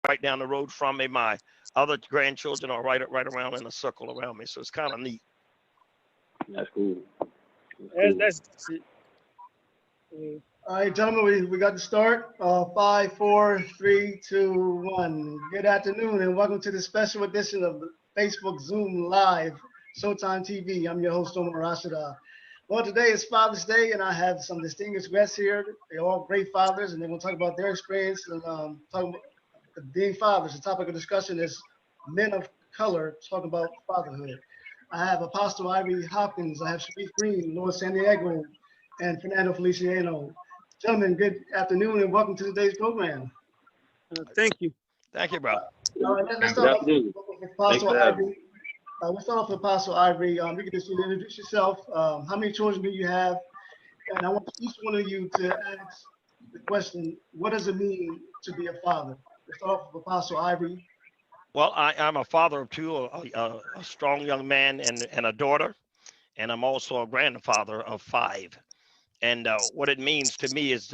right down the road from me. My other grandchildren are right around in a circle around me, so it's kind of neat. That's cool. That's it. All right, gentlemen, we got to start. 5, 4, 3, 2, 1. Good afternoon, and welcome to the special edition of the Facebook Zoom Live Showtime TV. I'm your host, Omar Showtime Rashada. Well, today is Father's Day, and I have some distinguished guests here. They're all great fathers, and they're going to talk about their experience and talk about being fathers. The topic of discussion is men of color talking about fatherhood. I have Apostle Ivory Hopkins, I have Sharif Green, Lord Santiago, and Fernando Feliciano. Gentlemen, good afternoon and welcome to today's program. Thank you. Thank you, bro. All right, let's start off with Apostle Ivory. We'll start off with Apostle Ivory. You can just introduce yourself. How many children do you have? And I want each one of you to ask the question, what does it mean to be a father? Let's start off with Apostle Ivory. Well, I'm a father of two, a strong young man and a daughter, and I'm also a grandfather of 5. And what it means to me is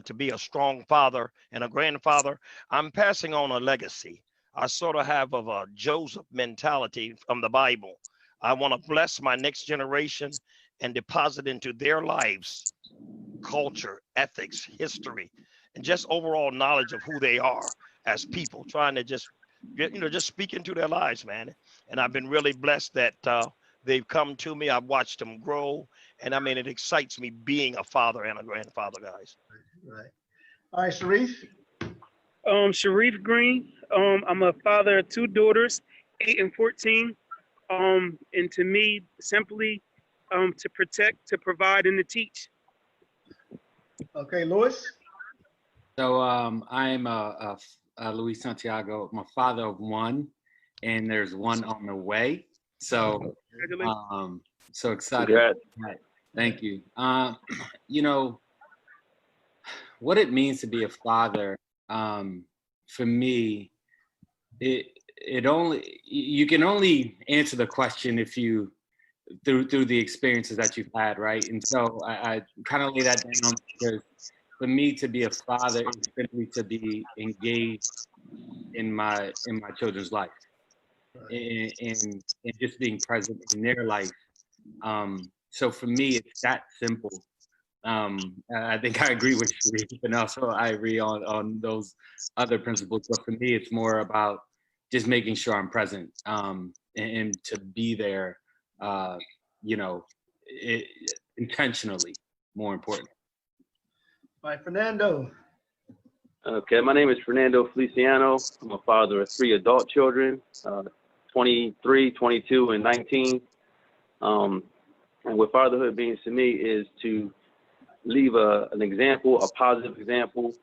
to be a strong father and a grandfather. I'm passing on a legacy. I sort of have a Joseph mentality from the Bible. I want to bless my next generation and deposit into their lives culture, ethics, history, and just overall knowledge of who they are as people, trying to just speak into their lives, man. And I've been really blessed that they've come to me. I've watched them grow. And I mean, it excites me being a father and a grandfather, guys. Right. All right, Sharif. Sharif Green. I'm a father of 2 daughters, 8 and 14. And to me, simply to protect, to provide, and to teach. Okay, Louis. So I'm Luis Santiago. I'm a father of 1, and there's 1 on the way. So so excited. Thank you. You know, what it means to be a father, for me, you can only answer the question if you through the experiences that you've had, right? And so I kind of lay that down because for me to be a father is simply to be engaged in my children's life, and just being present in their life. So for me, it's that simple. I think I agree with you, and also I agree on those other principles. But for me, it's more about just making sure I'm present, and to be there, intentionally, more important. All right, Fernando. Okay, my name is Fernando Feliciano. I'm a father of 3 adult children, 23, 22, and 19. And what fatherhood means to me is to leave an example, a positive example.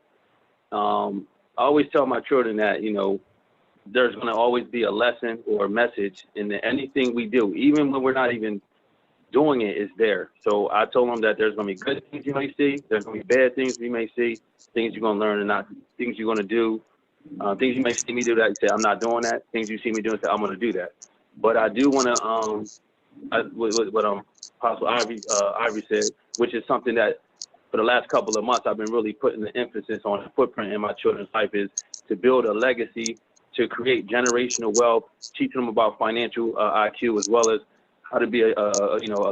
I always tell my children that, there's going to always be a lesson or a message in anything we do, even when we're not even doing it, is there. So I told them that there's going to be good things you may see, there's going to be bad things we may see, things you're going to learn and not things you're going to do, things you may see me do that you say I'm not doing that, things you see me doing say I'm going to do that. But I do want to what Apostle Ivory said, which is something that for the last couple of months I've been really putting the emphasis on. The footprint in my children's life is to build a legacy, to create generational wealth, teaching them about financial IQ, as well as how to be a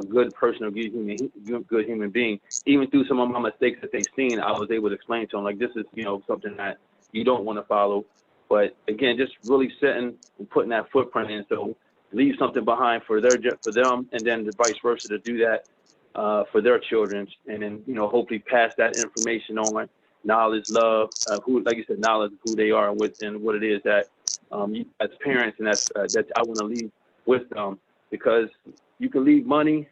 good person, a good human being. Even through some of my mistakes that they've seen, I was able to explain to them, like, this is something that you don't want to follow. But again, just really setting and putting that footprint in, so leave something behind for them, and then the vice versa, to do that for their children, and then hopefully pass that information on. Knowledge, love, like you said, knowledge of who they are and what it is that as parents and that I want to leave with them, because you can leave money,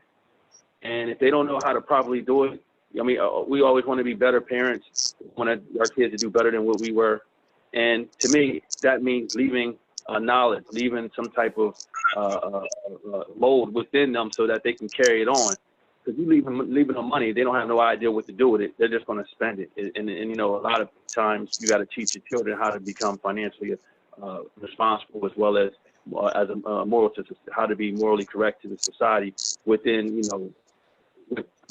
and if they don't know how to properly do it, I mean, we always want to be better parents, want our kids to do better than what we were, and to me, that means leaving knowledge, leaving some type of mold within them so that they can carry it on. Because you leaving them money, they don't have no idea what to do with it. They're just going to spend it. And a lot of times you got to teach your children how to become financially responsible, as well as how to be morally correct to the society within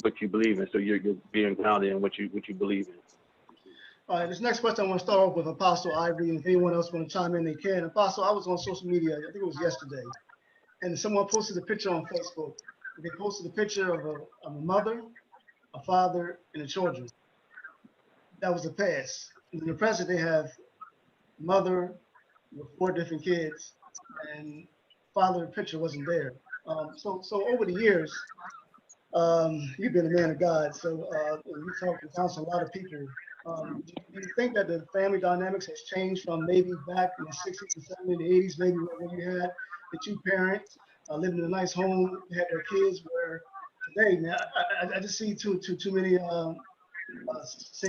what you believe in. So you're being grounded in what you believe in. All right, this next question I want to start off with Apostle Ivory, and if anyone else want to chime in, they can. Apostle, I was on social media, I think it was yesterday, and someone posted a picture on Facebook. They posted a picture of a mother, a father, and the children. That was the past. In the present, they have mother with 4 different kids, and father picture wasn't there. So over the years, you've been a man of God, so you talk and counsel a lot of people. Do you think that the family dynamics has changed from maybe back in the 60s, the 70s, the 80s, maybe when you had the 2 parents living in a nice home, had their kids, where today, man, I just see too many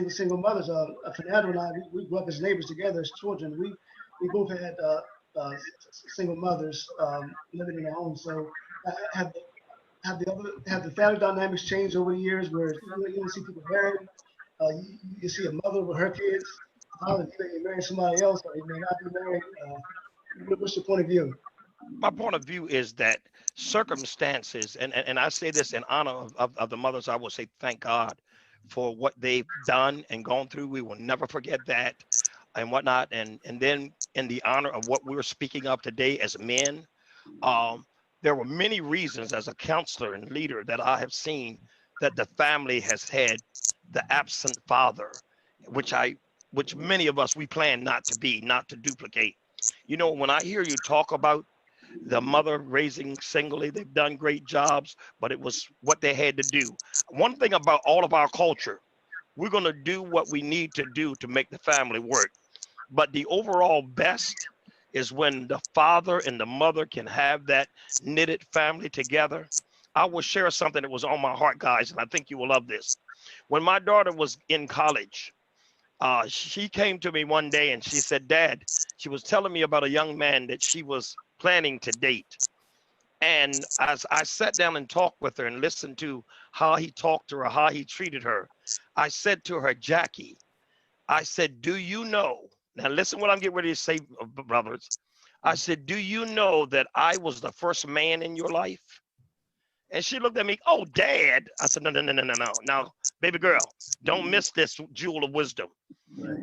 single mothers. Fernando and I, we grew up as neighbors together as children. We both had single mothers living in their home. So have the family dynamics changed over the years, where you don't see people married? You see a mother with her kids. Father, you may marry somebody else, or you may not be married. What's your point of view? My point of view is that circumstances, and I say this in honor of the mothers, I will say thank God for what they've done and gone through. We will never forget that and whatnot. And then in the honor of what we're speaking of today as men, there were many reasons as a counselor and leader that I have seen that the family has had the absent father, which many of us, we plan not to be, not to duplicate. You know, when I hear you talk about the mother raising singly, they've done great jobs, but it was what they had to do. One thing about all of our culture, we're going to do what we need to do to make the family work. But the overall best is when the father and the mother can have that knitted family together. I will share something that was on my heart, guys, and I think you will love this. When my daughter was in college, she came to me one day and she said, Dad, she was telling me about a young man that she was planning to date. And as I sat down and talked with her and listened to how he talked to her, how he treated her, I said to her, Jackie, I said, do you know? Now listen what I'm getting ready to say, brothers. I said, do you know that I was the first man in your life? And she looked at me, oh, Dad. I said, no. Now, baby girl, don't miss this jewel of wisdom.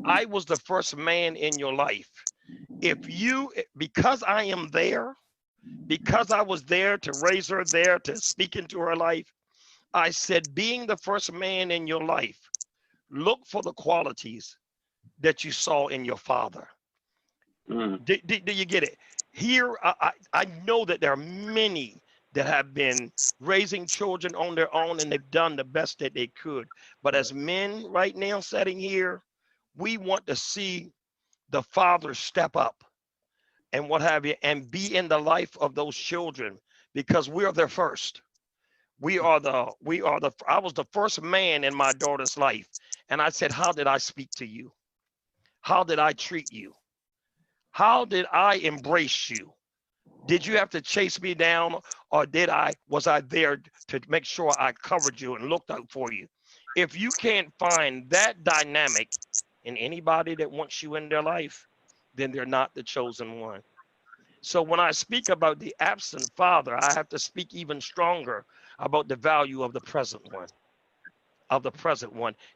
I was the first man in your life. Because I am there, because I was there to raise her, there to speak into her life, I said, being the first man in your life, look for the qualities that you saw in your father. Do you get it? Here, I know that there are many that have been raising children on their own and they've done the best that they could. But as men right now sitting here, we want to see the father step up and what have you, and be in the life of those children, because we are their first. I was the first man in my daughter's life. And I said, how did I speak to you? How did I treat you? How did I embrace you? Did you have to chase me down, or was I there to make sure I covered you and looked out for you? If you can't find that dynamic in anybody that wants you in their life, then they're not the chosen one. So when I speak about the absent father, I have to speak even stronger about the value of the present one.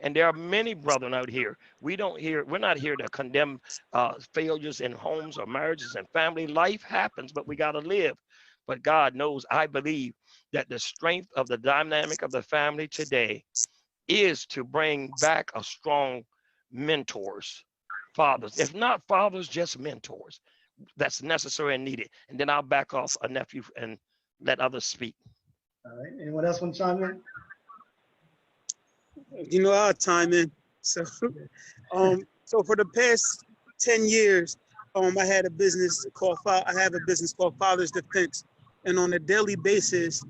And there are many brethren out here. We're not here to condemn failures in homes or marriages and family. Life happens, but we got to live. But God knows, I believe that the strength of the dynamic of the family today is to bring back a strong mentors, fathers. If not fathers, just mentors. That's necessary and needed. And then I'll back off a nephew and let others speak. All right. Anyone else want to chime in? You know, I'll chime in. So, so for the past 10 years, I have a business called Father's Defense. And on a daily basis,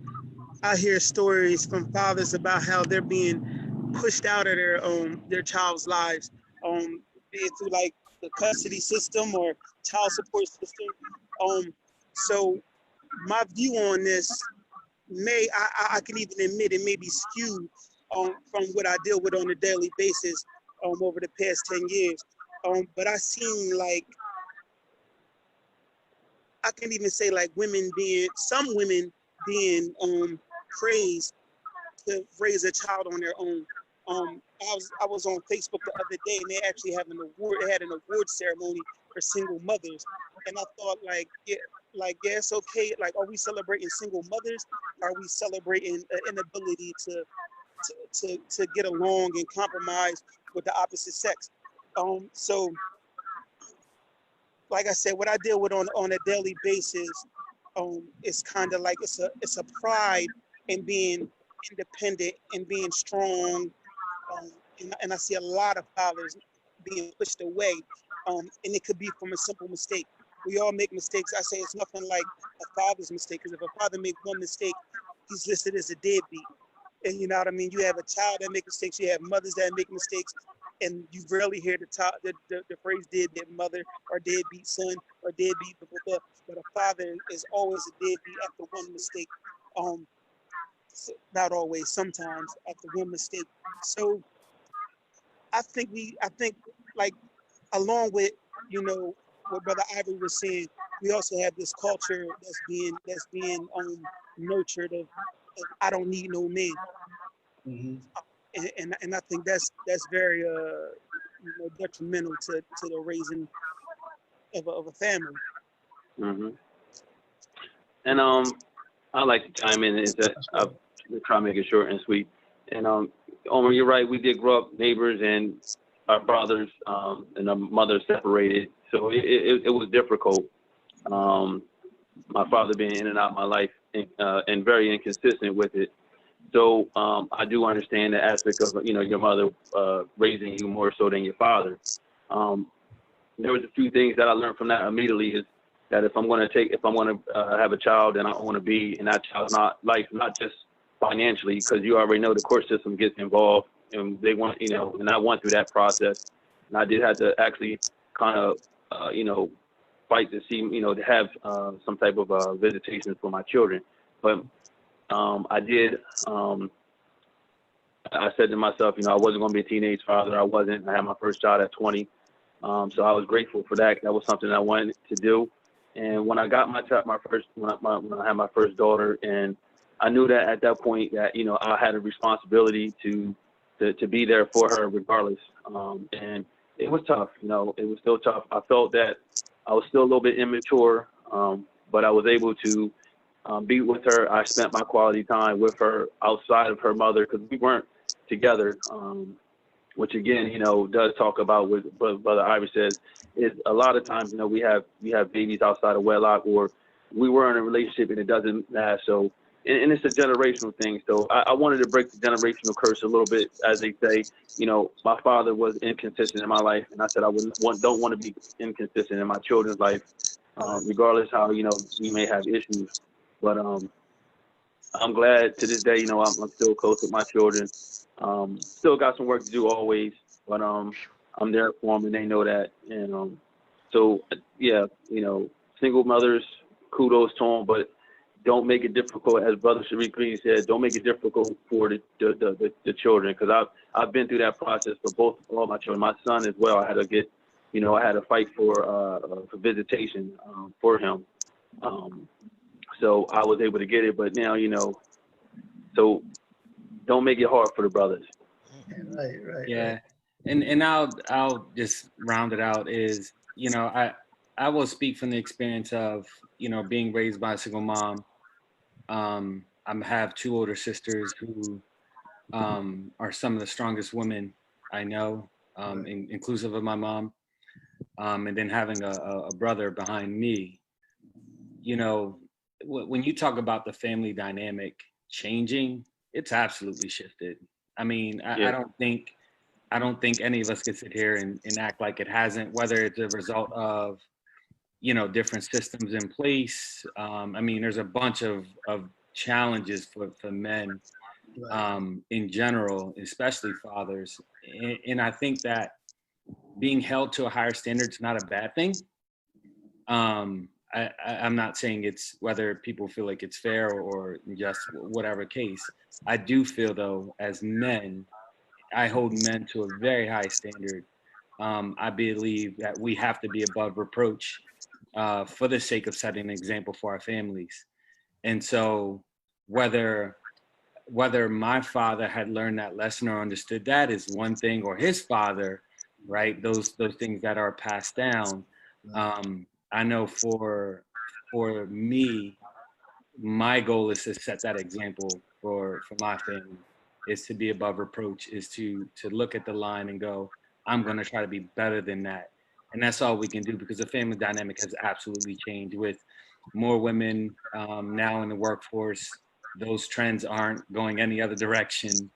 I hear stories from fathers about how they're being pushed out of their child's lives, be it through like the custody system or child support system. So my view on this I can even admit it may be skewed from what I deal with on a daily basis over the past 10 years. But I seen like, I can even say like some women being praised to raise a child on their own. I was on Facebook the other day, and they actually have an award. They had an award ceremony for single mothers, and I thought, like, yeah, it's okay. Like, are we celebrating single mothers? Are we celebrating an inability to get along and compromise with the opposite sex? So, like I said, what I deal with on a daily basis, it's kind of like it's a pride in being independent and being strong. And I see a lot of fathers being pushed away, and it could be from a simple mistake. We all make mistakes. I say it's nothing like a father's mistake, because if a father makes one mistake, he's listed as a deadbeat. And you know what I mean? You have a child that makes mistakes, you have mothers that make mistakes, and you rarely hear the phrase deadbeat mother or deadbeat son or deadbeat blah, blah, blah. But a father is always a deadbeat after one mistake. Not always, sometimes after one mistake. So I think like along with, you know, what Brother Ivory was saying, we also have this culture that's being nurtured of I don't need no man. Mhm. And I think that's very detrimental to the raising of a family. Hmm. And I like to chime in is that I'll try to make it short and sweet. And Omar, you're right. We did grow up neighbors, and our brothers and our mothers separated, so it was difficult. My father being in and out of my life and very inconsistent with it. So I do understand the aspect of your mother raising you more so than your father. There was a few things that I learned from that immediately is that if I'm going to have a child, and I want to be in that child's not just financially, because you already know the court system gets involved, and they want, and I went through that process, and I did have to actually kind of, fight to see, to have some type of visitation for my children. But I did, I said to myself, I wasn't going to be a teenage father. I wasn't. I had my first child at 20. So I was grateful for that. That was something I wanted to do. And when I got my child, when I had my first daughter, and I knew that at that point that, I had a responsibility to be there for her regardless. And it was tough, it was still tough. I felt that I was still a little bit immature, but I was able to be with her. I spent my quality time with her outside of her mother, because we weren't together. Which again, does talk about what Brother Ivory says, is a lot of times, we have babies outside of wedlock, or we were in a relationship and it doesn't last. So, and it's a generational thing. So I wanted to break the generational curse a little bit, as they say. My father was inconsistent in my life, and I said don't want to be inconsistent in my children's life, regardless how we may have issues. But I'm glad to this day, I'm still close with my children. Still got some work to do always, but I'm there for them, and they know that. And so yeah, single mothers, kudos to them, but don't make it difficult, as Brother Sharif Green said. Don't make it difficult for the children, because I've been through that process for all my children. My son as well. I had to get, I had to fight for visitation for him. So I was able to get it, but now so don't make it hard for the brothers. Right. Yeah, and I'll just round it out. Is I will speak from the experience of being raised by a single mom. I have two older sisters who are some of the strongest women I know, inclusive of my mom, and then having a brother behind me. When you talk about the family dynamic changing, it's absolutely shifted. I mean, I don't think any of us could sit here and act like it hasn't, whether it's a result of, different systems in place. I mean, there's a bunch of challenges for men in general, especially fathers. And I think that being held to a higher standard is not a bad thing. I'm not saying it's whether people feel like it's fair or just whatever case. I do feel, though, as men, I hold men to a very high standard. I believe that we have to be above reproach for the sake of setting an example for our families. And so whether whether my father had learned that lesson or understood that is one thing, or his father, right? Those things that are passed down. I know for me, my goal is to set that example for my family, is to be above reproach, is to look at the line and go, I'm going to try to be better than that. And that's all we can do, because the family dynamic has absolutely changed with more women now in the workforce. Those trends aren't going any other direction.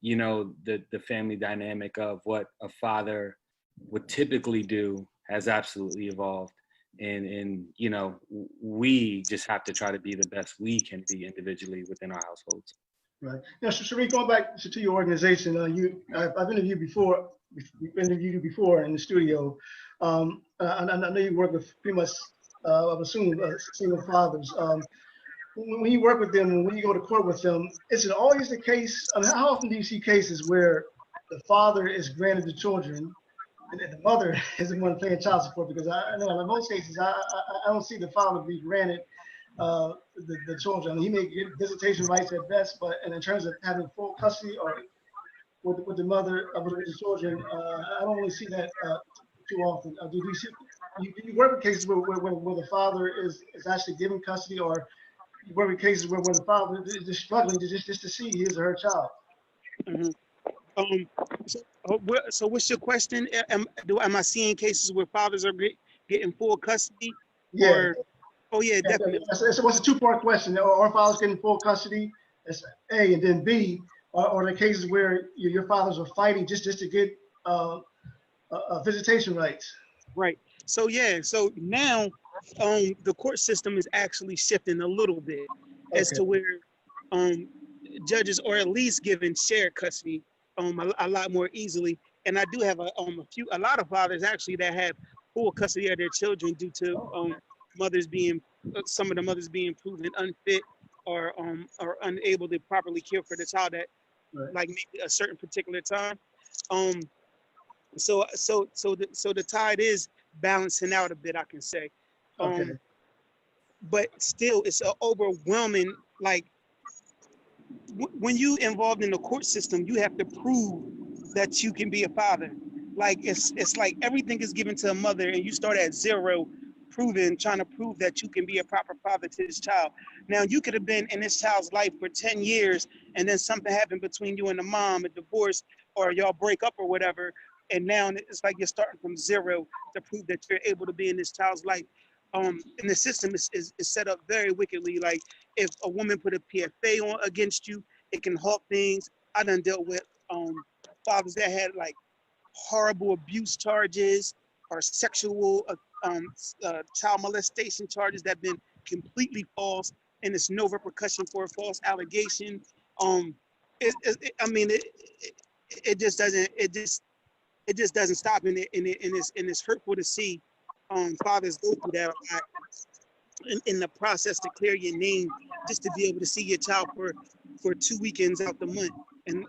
You know, the family dynamic of what a father would typically do has absolutely evolved. And you know, we just have to try to be the best we can be individually within our households. Right. Now, Sharif, going back to your organization, I've interviewed you before in the studio. And I know you work with pretty much, I assume, single fathers. When you work with them, when you go to court with them, is it always the case? I mean, how often do you see cases where the father is granted the children and the mother is the one paying child support? Because I know in most cases, I don't see the father be granted the children. I mean, he may get visitation rights at best, but in terms of having full custody or with the mother with the children, I don't really see that too often. Do you work with cases where the father is actually giving custody, or you work with cases where the father is just struggling just to see his or her child? So what's your question? Am I seeing cases where fathers are getting full custody? Yeah. Oh yeah, definitely. So what's a two-part question? Are fathers getting full custody? That's A, and then B, are there cases where your fathers are fighting just to get visitation rights? Right. So yeah. So now, the court system is actually shifting a little bit as to where judges are at least given shared custody a lot more easily. And I do have a lot of fathers actually that have full custody of their children due to some of the mothers being proven unfit or unable to properly care for the child at like maybe a certain particular time. So the tide is balancing out a bit, I can say. But still, it's an overwhelming, like, when you involved in the court system, you have to prove that you can be a father. Like, it's like everything is given to a mother and you start at zero, trying to prove that you can be a proper father to this child. Now, you could have been in this child's life for 10 years and then something happened between you and the mom, a divorce, or y'all break up or whatever. And now it's like you're starting from zero to prove that you're able to be in this child's life. And the system is set up very wickedly. Like, if a woman put a PFA on against you, it can halt things. I done dealt with fathers that had like horrible abuse charges or sexual child molestation charges that have been completely false, and there's no repercussion for a false allegation. It just doesn't stop, and it's hurtful to see fathers go through that a lot in the process to clear your name, just to be able to see your child for 2 weekends out the month. And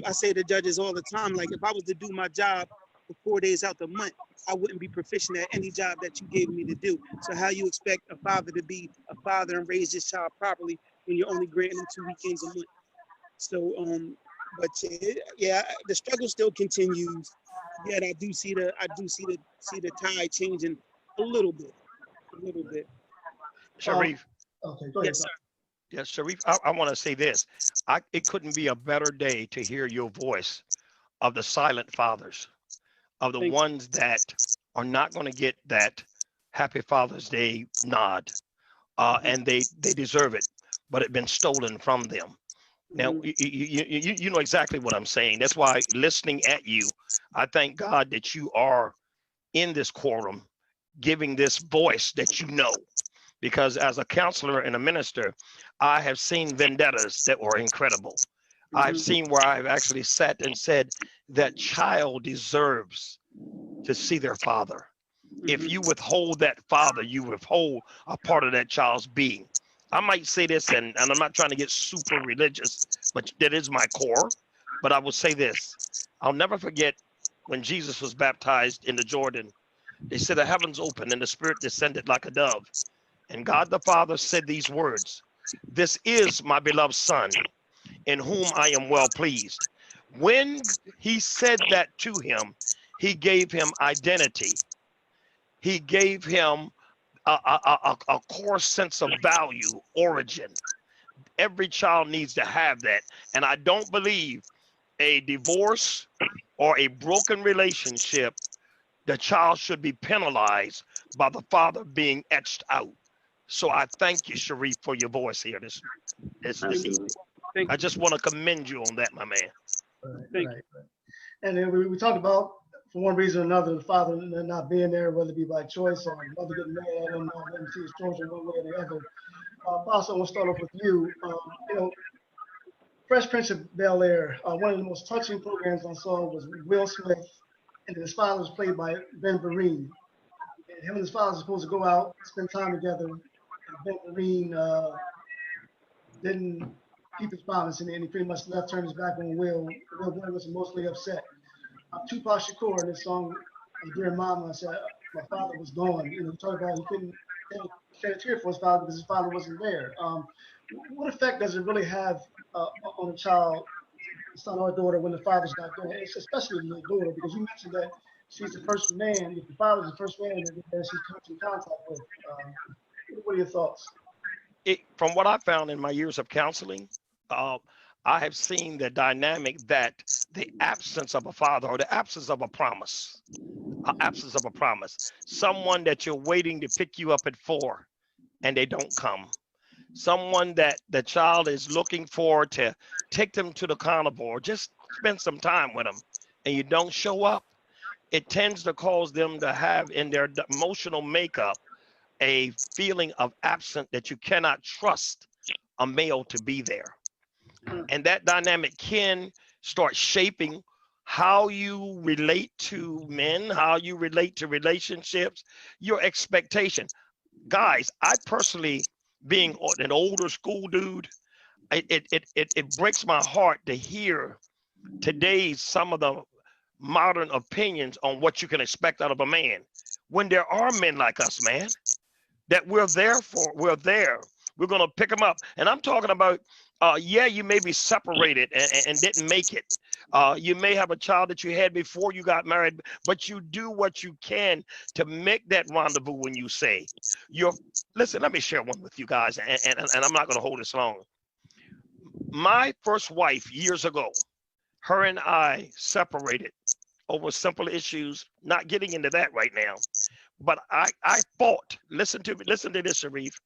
I say to judges all the time, like, if I was to do my job for 4 days out the month, I wouldn't be proficient at any job that you gave me to do. So how you expect a father to be a father and raise his child properly when you're only granting him 2 weekends a month? So, but yeah, the struggle still continues. Yet I do see the tide changing a little bit. Sharif. Okay, go ahead. Yes, sir. Yes, Sharif, I want to say this. It couldn't be a better day to hear your voice of the silent fathers, of the ones that are not going to get that Happy Father's Day nod, and they deserve it, but it's been stolen from them. Now, you know exactly what I'm saying. That's why, listening at you, I thank God that you are in this quorum, giving this voice that you know. Because as a counselor and a minister, I have seen vendettas that were incredible. I've seen where I've actually sat and said that child deserves to see their father. If you withhold that father, you withhold a part of that child's being. I might say this, and I'm not trying to get super religious, but that is my core. But I will say this. I'll never forget when Jesus was baptized in the Jordan. They said the heavens opened and the Spirit descended like a dove. And God the Father said these words, "This is my beloved son, in whom I am well pleased." When he said that to him, he gave him identity. He gave him a core sense of value, origin. Every child needs to have that. And I don't believe a divorce or a broken relationship, the child should be penalized by the father being etched out. So I thank you, Sharif, for your voice here this evening. Thank I you. just want to commend you on that, my man. Thank Right. And then we talked about, for one reason or another, the father not being there, whether it be by choice or mother getting mad at him, not letting him see his children one way or the other. Pastor, I want to start off with you. Fresh Prince of Bel-Air, one of the most touching programs I saw was Will Smith, and his father was played by Ben Vereen. And him and his father were supposed to go out, spend time together, and Ben Vereen didn't keep his promise, and he pretty much left, turned his back on Will. Will was emotionally upset. Tupac Shakur in this song, Dear Mama, said, my father was gone. He talked about he couldn't shed a tear for his father because his father wasn't there. What effect does it really have on a child, son or daughter, when the father's not there? It's especially the daughter, because you mentioned that she's the first man, if the father's the first man that she comes in contact with. What are your thoughts? From what I found in my years of counseling, I have seen the dynamic that the absence of a father, or the absence of a promise, someone that you're waiting to pick you up at 4 and they don't come, someone that the child is looking for to take them to the carnival or just spend some time with them, and you don't show up, it tends to cause them to have in their emotional makeup a feeling of absent, that you cannot trust a male to be there. And that dynamic can start shaping how you relate to men, how you relate to relationships, your expectation. Guys, I personally, being an older school dude, it breaks my heart to hear today's some of the modern opinions on what you can expect out of a man, when there are men like us, man, that we're there. We're going to pick them up. And I'm talking about, you may be separated and didn't make it. You may have a child that you had before you got married, but you do what you can to make that rendezvous when you say, listen, let me share one with you guys, and I'm not going to hold this long. My first wife years ago, her and I separated over simple issues, not getting into that right now. But I fought. Listen to this, Sharif.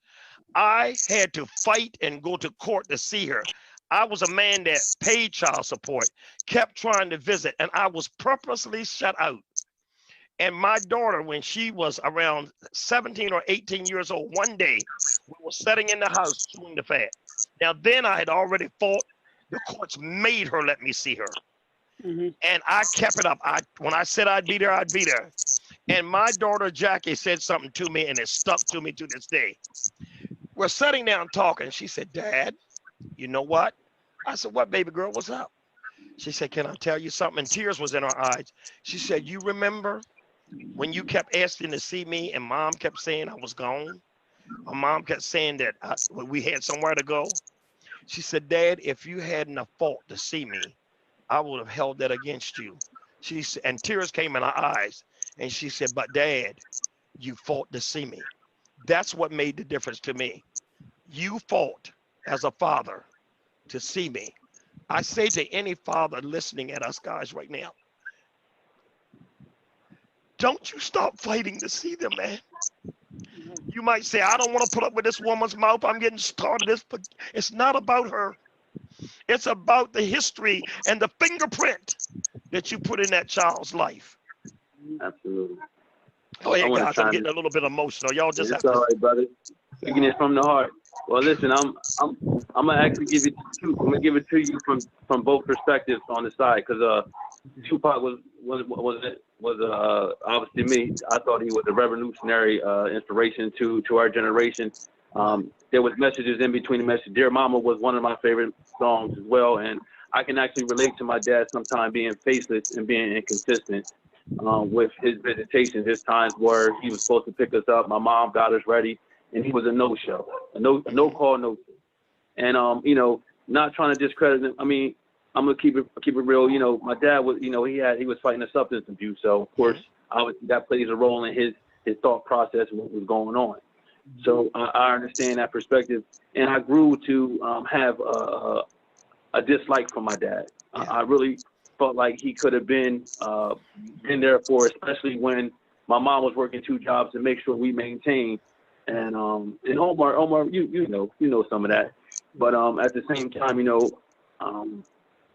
I had to fight and go to court to see her. I was a man that paid child support, kept trying to visit, and I was purposely shut out. And my daughter, when she was around 17 or 18 years old, one day, we were sitting in the house chewing the fat. Now, then I had already fought. The courts made her let me see her. Mm-hmm. And I kept it up. When I said I'd be there, I'd be there. And my daughter, Jackie, said something to me, and it stuck to me to this day. We're sitting down talking. She said, Dad, you know what? I said, what, baby girl? What's up? She said, can I tell you something? And tears was in her eyes. She said, you remember when you kept asking to see me and Mom kept saying I was gone? Or Mom kept saying that we had somewhere to go? She said, Dad, if you hadn't a fault to see me, I would have held that against you. She said, and tears came in her eyes. And she said, but Dad, you fought to see me. That's what made the difference to me. You fought as a father to see me. I say to any father listening at us guys right now, don't you stop fighting to see them, man. You might say, I don't want to put up with this woman's mouth. I'm getting started this, but it's not about her. It's about the history and the fingerprint that you put in that child's life. Absolutely. Oh yeah, guys, I'm getting a little bit emotional. Y'all just have to. All right, brother. Speaking it from the heart. Well, listen, I'm gonna actually give it to you. I'm gonna give it to you from both perspectives on the side, because Tupac was obviously me. I thought he was a revolutionary inspiration to our generation. There was messages in between the messages. Dear Mama was one of my favorite songs as well, and I can actually relate to my dad sometimes being faceless and being inconsistent with his visitations. There's times where he was supposed to pick us up, my mom got us ready, and he was a no-show, a no call, no show. And you know, not trying to discredit him. I mean, I'm gonna keep it real. You know, my dad was, you know, he was fighting a substance abuse, so of course, that plays a role in his thought process and what was going on. So I understand that perspective, and I grew to have a dislike for my dad. I really felt like he could have been there for, especially when my mom was working 2 jobs to make sure we maintained. And Omar, you know some of that, but at the same time, you know,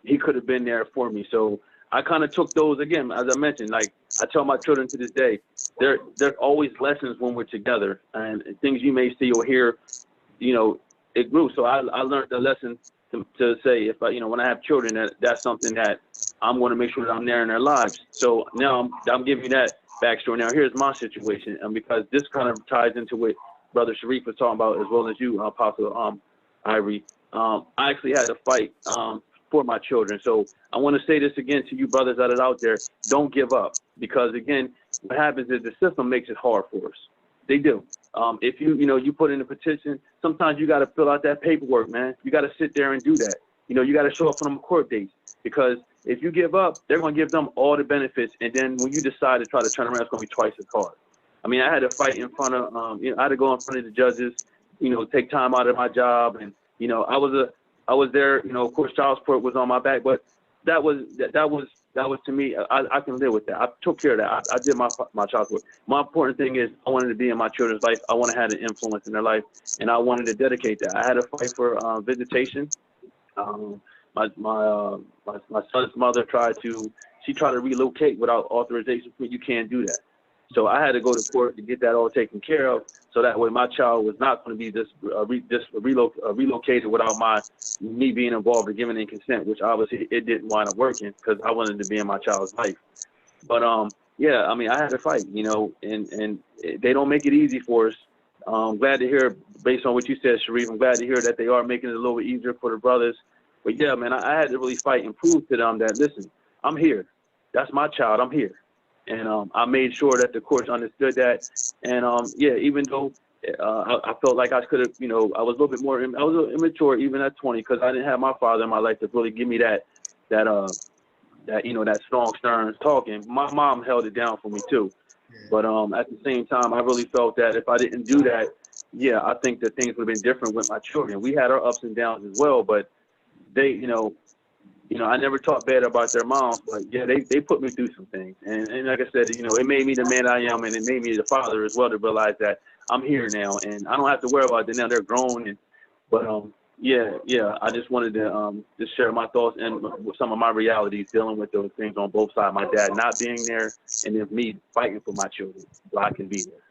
he could have been there for me. So I kind of took those, again, as I mentioned, like I tell my children to this day, there's always lessons when we're together, and things you may see or hear, you know, it grew. So I learned the lesson to say, if I, you know, when I have children, that's something that I'm going to make sure that I'm there in their lives. So now I'm giving you that backstory. Now here's my situation, and because this kind of ties into what Brother Sharif was talking about, as well as you, Apostle Ivory. I actually had to fight for my children. So I want to say this again to you brothers that are out there: don't give up, because again, what happens is the system makes it hard for us. They do. If you put in a petition, sometimes you got to fill out that paperwork, man. You got to sit there and do that. You know, you got to show up for them court dates, because if you give up, they're going to give them all the benefits, and then when you decide to try to turn around, it's going to be twice as hard. I mean, I had to fight in front of, I had to go in front of the judges, you know, take time out of my job, and you know, I was there. You know, of course, child support was on my back, but that was to me. I can live with that. I took care of that. I did my child support. My important thing is I wanted to be in my children's life. I wanted to have an influence in their life, and I wanted to dedicate that. I had to fight for visitation. My son's mother tried to relocate without authorization. You can't do that. So I had to go to court to get that all taken care of, so that way my child was not going to be relocated without me being involved or giving in consent, which obviously it didn't wind up working, because I wanted to be in my child's life. But yeah, I mean, I had to fight, you know, and they don't make it easy for us. I'm glad to hear, based on what you said, Sharif, I'm glad to hear that they are making it a little bit easier for the brothers. But yeah, man, I had to really fight and prove to them that, listen, I'm here. That's my child. I'm here. And I made sure that the courts understood that. And yeah, even though I felt like I could have, you know, I was a little immature even at 20, because I didn't have my father in my life to really give me that you know, that strong, stern talking. My mom held it down for me too. But at the same time, I really felt that if I didn't do that, yeah, I think that things would have been different with my children. We had our ups and downs as well, but they, you know, I never talked bad about their moms, but yeah, they put me through some things. And like I said, you know, it made me the man I am, and it made me the father as well, to realize that I'm here now, and I don't have to worry about it now. They're grown. But yeah, I just wanted to just share my thoughts and some of my realities dealing with those things on both sides. My dad not being there, and then me fighting for my children so I can be there.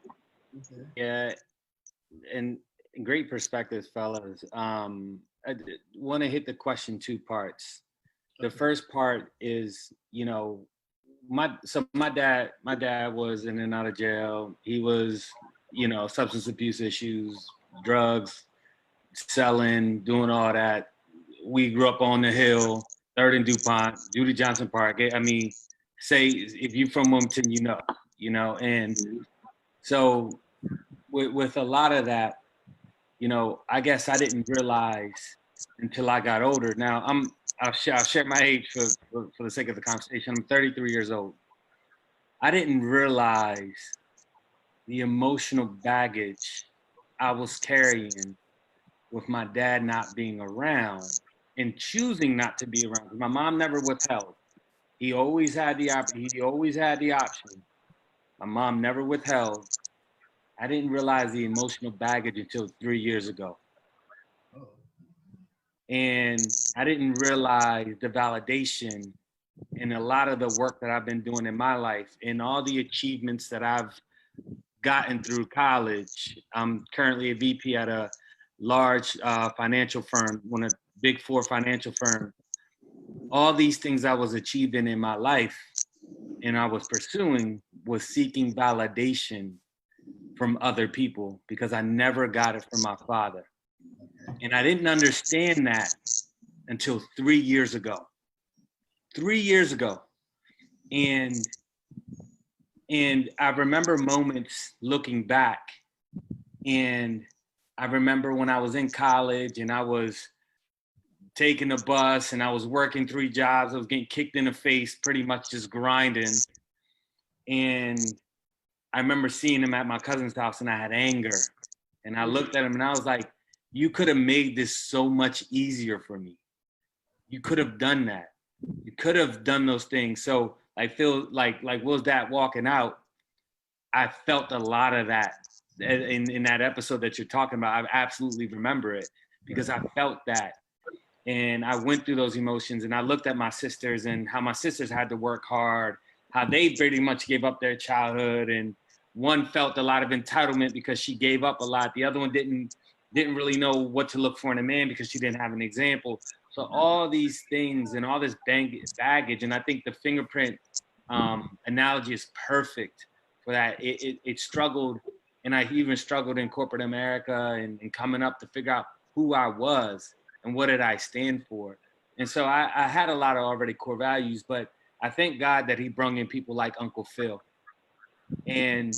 Yeah, and great perspectives, fellas. I want to hit the question 2 parts. The first part is, you know, my dad was in and out of jail. He was, you know, substance abuse issues, drugs, selling, doing all that. We grew up on the Hill, 3rd and DuPont, Judy Johnson Park. I mean, say if you're from Wilmington, you know, and so with a lot of that, you know, I guess I didn't realize until I got older. Now I'll share my age for the sake of the conversation. I'm 33 years old. I didn't realize the emotional baggage I was carrying with my dad not being around and choosing not to be around. My mom never withheld. He always had the option. My mom never withheld. I didn't realize the emotional baggage until 3 years ago. And I didn't realize the validation in a lot of the work that I've been doing in my life and all the achievements that I've gotten through college. I'm currently a VP at a large financial firm, one of the big 4 financial firms. All these things I was achieving in my life and I was pursuing was seeking validation from other people, because I never got it from my father. And I didn't understand that until 3 years ago. 3 years ago. And I remember moments looking back, and I remember when I was in college and I was taking the bus and I was working 3 jobs. I was getting kicked in the face, pretty much just grinding. And I remember seeing him at my cousin's house and I had anger. And I looked at him and I was like, you could have made this so much easier for me. You could have done that. You could have done those things. So I feel like Will's dad walking out, I felt a lot of that in that episode that you're talking about. I absolutely remember it because I felt that. And I went through those emotions and I looked at my sisters and how my sisters had to work hard, how they pretty much gave up their childhood. And one felt a lot of entitlement because she gave up a lot. The other one didn't really know what to look for in a man because she didn't have an example. So all these things and all this baggage, and I think the fingerprint analogy is perfect for that. It struggled, and I even struggled in corporate America and coming up to figure out who I was and what did I stand for. And so I had a lot of already core values, but I thank God that he brought in people like Uncle Phil. And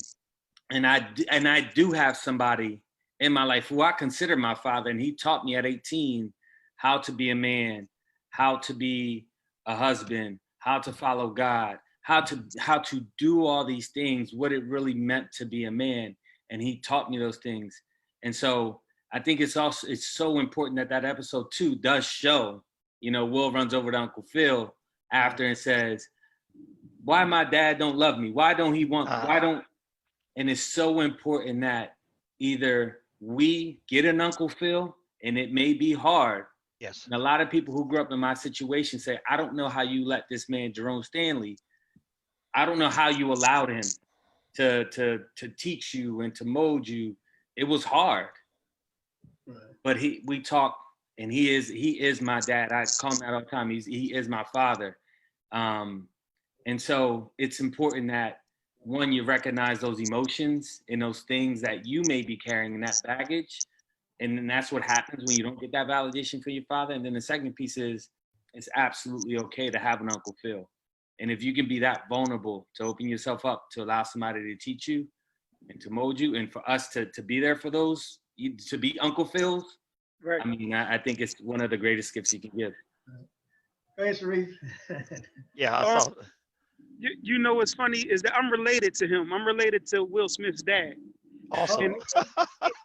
I do have somebody in my life who I consider my father, and he taught me at 18 how to be a man, how to be a husband, how to follow God, how to do all these things, what it really meant to be a man. And he taught me those things. And so I think it's so important that episode 2 does show, Will runs over to Uncle Phil after and says, why my dad don't love me? Why don't he want, and it's so important that either we get an Uncle Phil, and it may be hard. Yes. And a lot of people who grew up in my situation say, I don't know how you let this man, Jerome Stanley, I don't know how you allowed him to teach you and to mold you. It was hard. Right. But we talk, and he is my dad. I call him that all the time. He is my father. And so it's important that, one, you recognize those emotions and those things that you may be carrying in that baggage. And then that's what happens when you don't get that validation for your father. And then the second piece is, it's absolutely okay to have an Uncle Phil. And if you can be that vulnerable to open yourself up to allow somebody to teach you and to mold you, and for us to be there for those, to be Uncle Phil's, right. I mean, I think it's one of the greatest gifts you can give. Hey, Sharif. Yeah, I saw. You know what's funny is that I'm related to him. I'm related to Will Smith's dad. Awesome.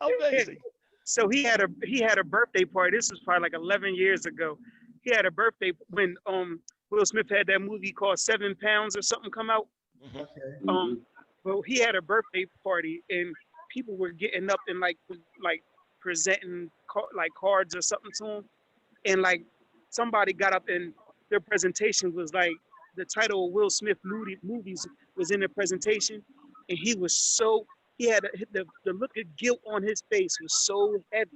Amazing. So he had a birthday party. This was probably like 11 years ago. He had a birthday when Will Smith had that movie called 7 Pounds or something come out. Okay. Well, he had a birthday party and people were getting up and like presenting cards or something to him, and like somebody got up and their presentation was like, the title of Will Smith movies was in the presentation, and he had the look of guilt on his face was so heavy.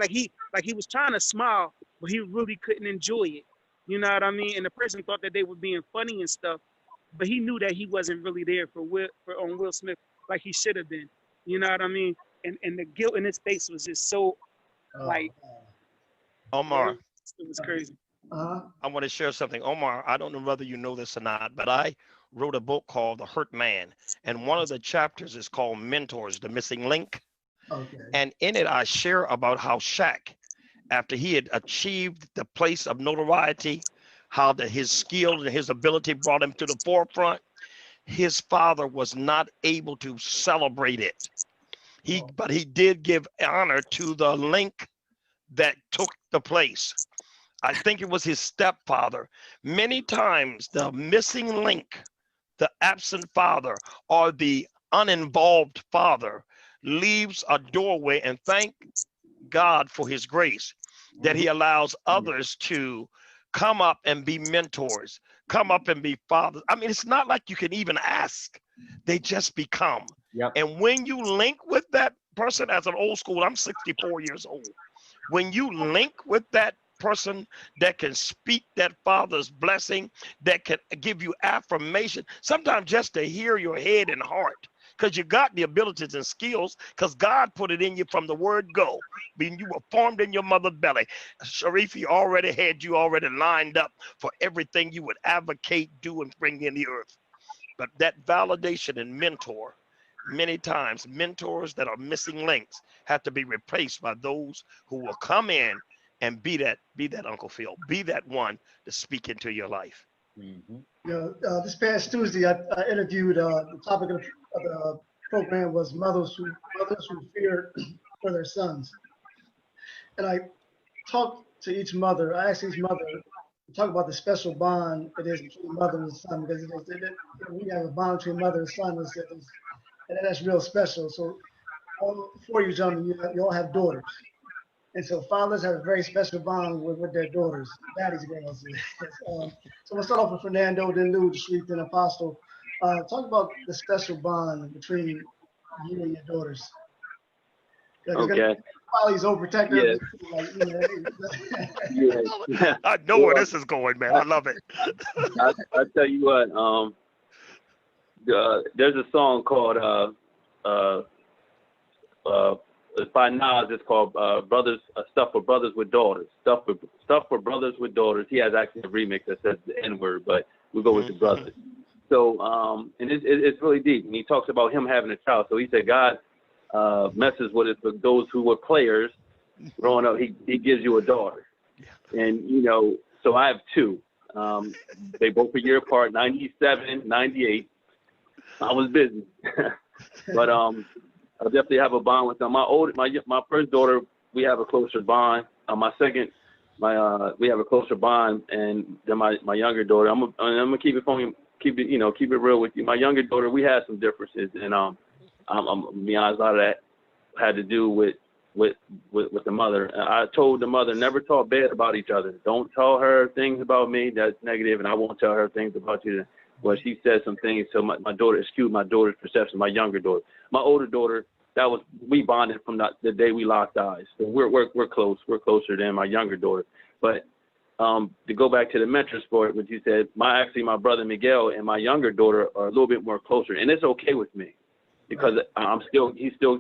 Like he was trying to smile, but he really couldn't enjoy it. You know what I mean? And the person thought that they were being funny and stuff, but he knew that he wasn't really there for Will Smith like he should have been. You know what I mean? And the guilt in his face was just so like. Omar. It was crazy. I want to share something. Omar, I don't know whether you know this or not, but I wrote a book called The Hurt Man. And one of the chapters is called Mentors, the Missing Link. Okay. And in it, I share about how Shaq, after he had achieved the place of notoriety, how his skill and his ability brought him to the forefront, his father was not able to celebrate it. But he did give honor to the link that took the place. I think it was his stepfather. Many times the missing link, the absent father, or the uninvolved father leaves a doorway, and thank God for his grace that he allows others to come up and be mentors, come up and be fathers. I mean, it's not like you can even ask. They just become. Yep. And when you link with that person, as an old school, I'm 64 years old. When you link with that person that can speak that father's blessing, that can give you affirmation, sometimes just to hear your head and heart, because you got the abilities and skills, because God put it in you from the word go. When you were formed in your mother's belly, Sharif, he already had you already lined up for everything you would advocate, do, and bring in the earth. But that validation and mentor, many times mentors that are missing links have to be replaced by those who will come in and be that Uncle Phil, be that one to speak into your life. This past Tuesday, I interviewed, the topic of the program was mothers who fear for their sons. And I talked to each mother. I asked each mother to talk about the special bond it is between mother and son, because we have a bond between mother and son, and that's real special. So all four of you gentlemen, you all have daughters. And so fathers have a very special bond with their daughters, daddy's girls. So we'll start off with Fernando, then Lou, Sharif, then Apostle. Talk about the special bond between you and your daughters. Okay. While he's overprotective. Yeah. Yeah. I know where this is going, man. I love it. I tell you what, there's a song called it's by Nas. It's called "Brothers Stuff for Brothers with Daughters." Stuff for Brothers with Daughters. He has actually a remix that says the N word, but we go with the brothers. So and it's really deep. And he talks about him having a child. So he said God messes with it for those who were players growing up. He gives you a daughter, and you know. So I have two. They both a year apart, 97, 98. I was busy, but I definitely have a bond with them. My first daughter, we have a closer bond. My second, we have a closer bond, and then my younger daughter. I'm gonna keep it real with you. My younger daughter, we had some differences, and I'm gonna be honest, a lot of that had to do with the mother. And I told the mother, never talk bad about each other. Don't tell her things about me that's negative, and I won't tell her things about you. Well, she said some things, so my daughter skewed my daughter's perception. My younger daughter, my older daughter, we bonded from the day we locked eyes. So we're close. We're closer than my younger daughter. But to go back to the mentor sport, what you said, my brother Miguel and my younger daughter are a little bit more closer, and it's okay with me because she's still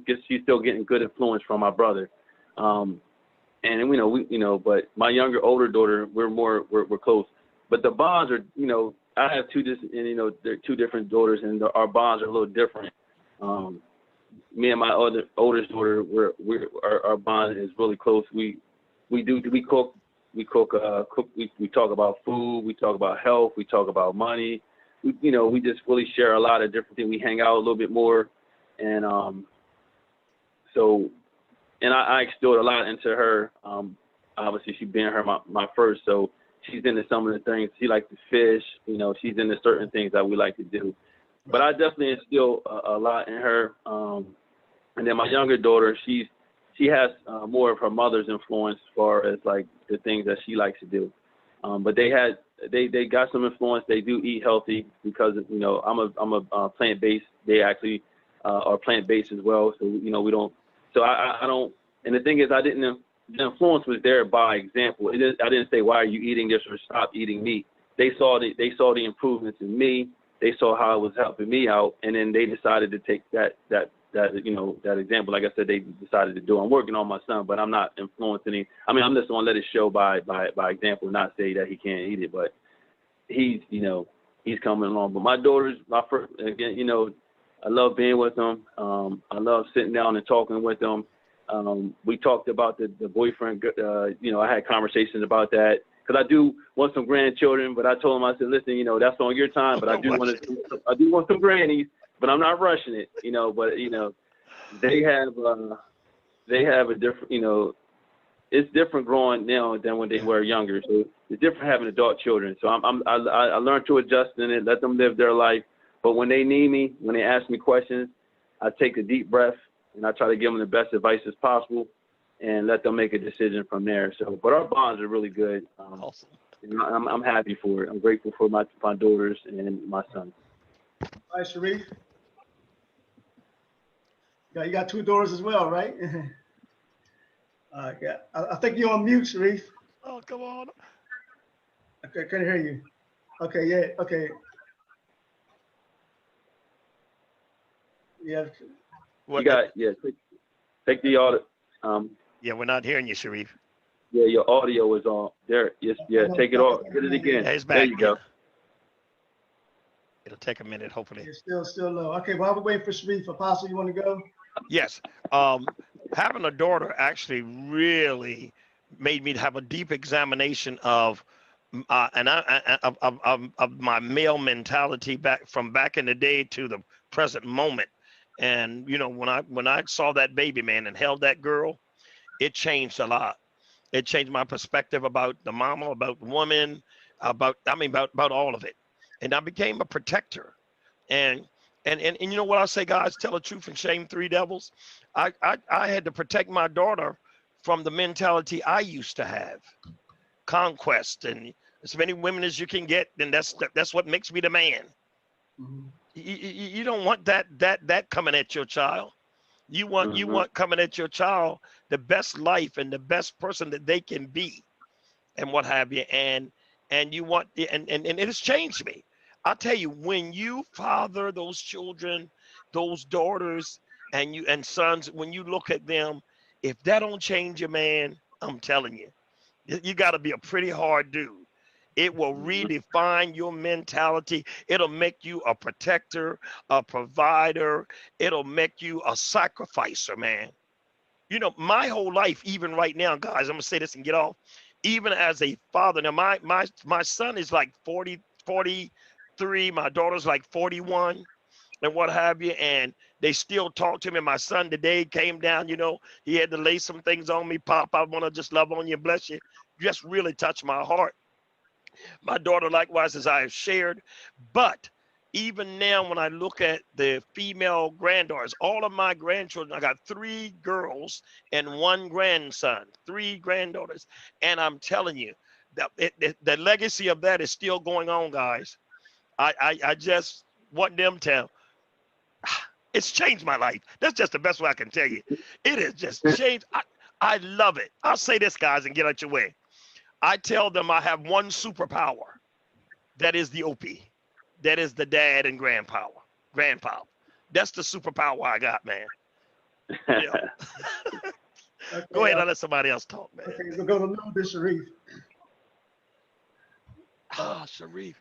getting good influence from my brother. And but my older daughter, we're close. But the bonds are, I have they're two different daughters, and our bonds are a little different. Me and my oldest daughter, our bond is really close. We cook, we talk about food, we talk about health, we talk about money. We just really share a lot of different things. We hang out a little bit more, and I instilled a lot into her. Obviously, she being my first, so she's into some of the things. She likes to fish. She's into certain things that we like to do. But I definitely instill a lot in her. And then my younger daughter, she has more of her mother's influence as far as like the things that she likes to do. But they got some influence. They do eat healthy because I'm a plant-based. They actually are plant-based as well. So we don't. So I don't. And the thing is, the influence was there by example. I didn't say, why are you eating this or stop eating meat. They saw the improvements in me. They saw how it was helping me out, and then they decided to take that example. Like I said, they decided to do. I'm working on my son, but I'm not influencing him. I mean, I'm just gonna let it show by example, not say that he can't eat it, but he's coming along. But my daughters, my first, again, I love being with them. I love sitting down and talking with them. We talked about the boyfriend. I had conversations about that. Because I do want some grandchildren, but I told him, I said, listen, that's on your time, but I do want some grannies, but I'm not rushing it, but they have a different, it's different growing now than when they were younger. So it's different having adult children. So I learned to adjust in it, let them live their life. But when they need me, when they ask me questions, I take a deep breath and I try to give them the best advice as possible, and let them make a decision from there. So, but our bonds are really good. Awesome. I'm happy for it. I'm grateful for my daughters and my son. All right, Sharif. Yeah, you got two daughters as well, right? Yeah. I think you're on mute, Sharif. Oh, come on. Okay, couldn't hear you. Okay, yeah, okay. Yeah. You got take the audio. Yeah, we're not hearing you, Sharif. Yeah, your audio is on. There. Yes, yeah, take it off. Get it again. Yeah, it's back. There you go. It'll take a minute, hopefully. It's still low. Okay, while we're waiting for Sharif, Apostle, you want to go? Yes. Having a daughter actually really made me have a deep examination of of my male mentality back in the day to the present moment. And you know, when I saw that baby, man, and held that girl, it changed a lot. It changed my perspective about the mama, about the woman, about all of it. And I became a protector. And and you know what I say, guys, tell the truth and shame three devils. I had to protect my daughter from the mentality I used to have. Conquest and as many women as you can get, then that's what makes me the man. Mhm. You don't want that coming at your child. You want coming at your child the best life and the best person that they can be, and what have you. And you want and it has changed me. I'll tell you, when you father those children, those daughters, and sons, when you look at them, if that don't change your man, I'm telling you, you got to be a pretty hard dude. It will redefine your mentality. It'll make you a protector, a provider. It'll make you a sacrificer, man. You know, my whole life, even right now, guys, I'm gonna say this and get off. Even as a father, now my son is like 43, my daughter's like 41, and what have you, and they still talk to me. My son today came down, you know, he had to lay some things on me. Pop, I want to just love on you, bless you. Just really touched my heart. My daughter, likewise, as I have shared. But even now, when I look at the female granddaughters, all of my grandchildren, I got 3 girls and 1 grandson, 3 granddaughters. And I'm telling you, that the legacy of that is still going on, guys. I just want them to, it's changed my life. That's just the best way I can tell you. It has just changed. I love it. I'll say this, guys, and get out your way. I tell them I have one superpower. That is the OP. That is the dad and grandpa. That's the superpower I got, man. Yeah. Okay, Go ahead, I'll let somebody else talk, man. Okay, we'll go to little bit Sharif. Sharif.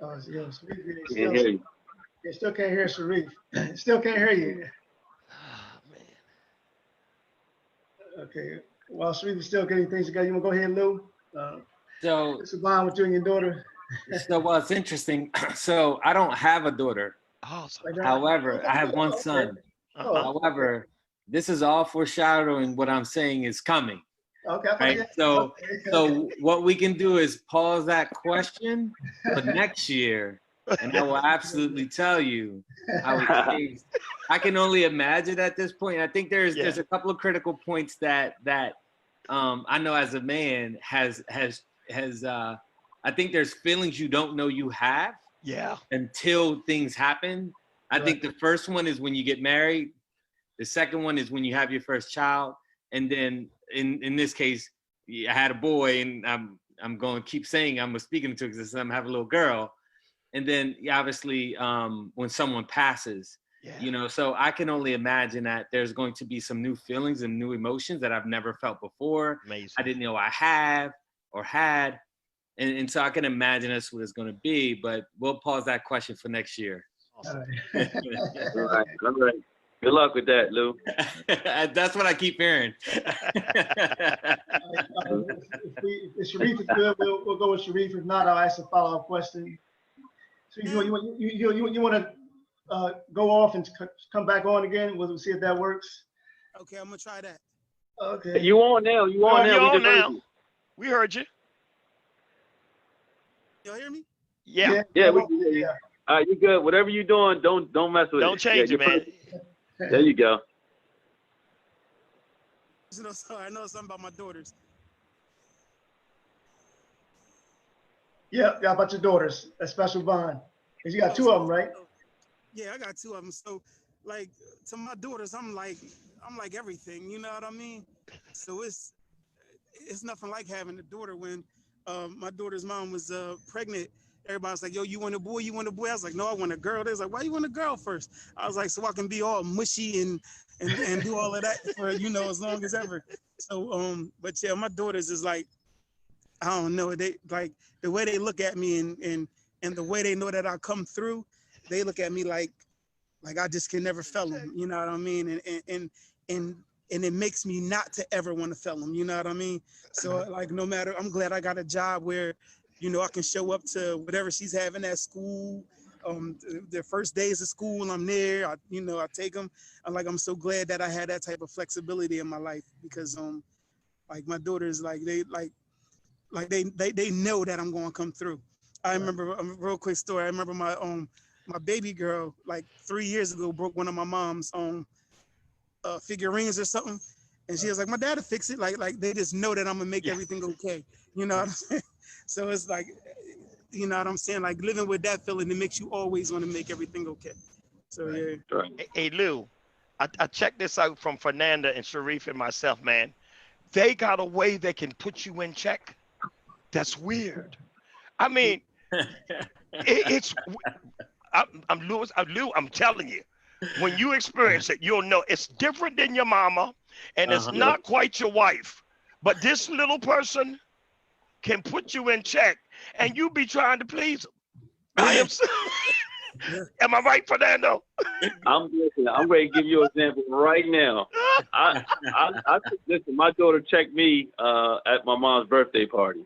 Oh, yeah, Sharif, Can't hear you. still can't hear Sharif. Still can't hear you. Man. Okay, while Sharif is still getting things together, you want to go ahead, Lou? So, It's a bond with you and your daughter. it's interesting. So I don't have a daughter. Awesome. Right now? However, I have one Okay. son. Oh, However, this is all foreshadowing what I'm saying is coming. okay. Right. Okay. So, Okay. so what we can do is pause that question for next year, and I will absolutely tell you how it changed. I can only imagine at this point. I think there's a couple of critical points that I know as a man has I think there's feelings you don't know you have until things happen. I think the first one is when you get married. The second one is when you have your first child. And then in this case, I had a boy, and I'm going to keep saying I'm speaking to because I'm having a little girl. And then obviously when someone passes, you know, so I can only imagine that there's going to be some new feelings and new emotions that I've never felt before. Amazing. I didn't know I have or had. And so I can imagine that's what it's going to be, but we'll pause that question for next year. Awesome. All right. All right. Good luck with that, Lou. That's what I keep hearing. If Sharif is good, we'll go with Sharif. If not, I'll ask a follow-up question. So you want to go off and come back on again? We'll see if that works. Okay, I'm gonna try that. Okay. You on now? You on now? You're We on just heard now. you. We heard you. Y'all hear me? Yeah. Yeah, we can hear you. All right, you good. Whatever you're doing, don't mess with it. Don't change it, man. There you go. You know, so I know something about my daughters. Yeah, about your daughters, a special bond. Because you got 2 of them, right? Yeah, I got 2 of them. So, like, to my daughters, I'm like everything. You know what I mean? So it's nothing like having a daughter. When my daughter's mom was pregnant, everybody's like, "Yo, you want a boy? You want a boy?" I was like, "No, I want a girl." They was like, "Why you want a girl first?" I was like, "So I can be all mushy and do all of that for, you know, as long as ever." So but yeah, my daughters is like, I don't know, they like the way they look at me and and the way they know that I come through, they look at me like I just can never fail them. You know what I mean? And it makes me not to ever want to fail them. You know what I mean? So like, no matter, I'm glad I got a job where, you know, I can show up to whatever she's having at school. Their first days of school, I'm there. I take them. I'm so glad that I had that type of flexibility in my life, because like my daughters, like they know that I'm going to come through. I remember a real quick story. I remember my baby girl, like 3 years ago, broke one of my mom's figurines or something, and she was like, "My dad will fix it." Like they just know that I'm gonna make everything okay. You know what I'm saying? So it's like, you know what I'm saying? Like living with that feeling, it makes you always want to make everything okay. So yeah. Hey Lou, I checked this out from Fernando and Sharif and myself, man. They got a way they can put you in check. That's weird. I mean, it's. Lou, I'm telling you, when you experience it, you'll know it's different than your mama, and it's not quite your wife. But this little person can put you in check, and you be trying to please them. I am. Am I right, Fernando? I'm ready to give you an example right now. Listen, my daughter checked me at my mom's birthday party.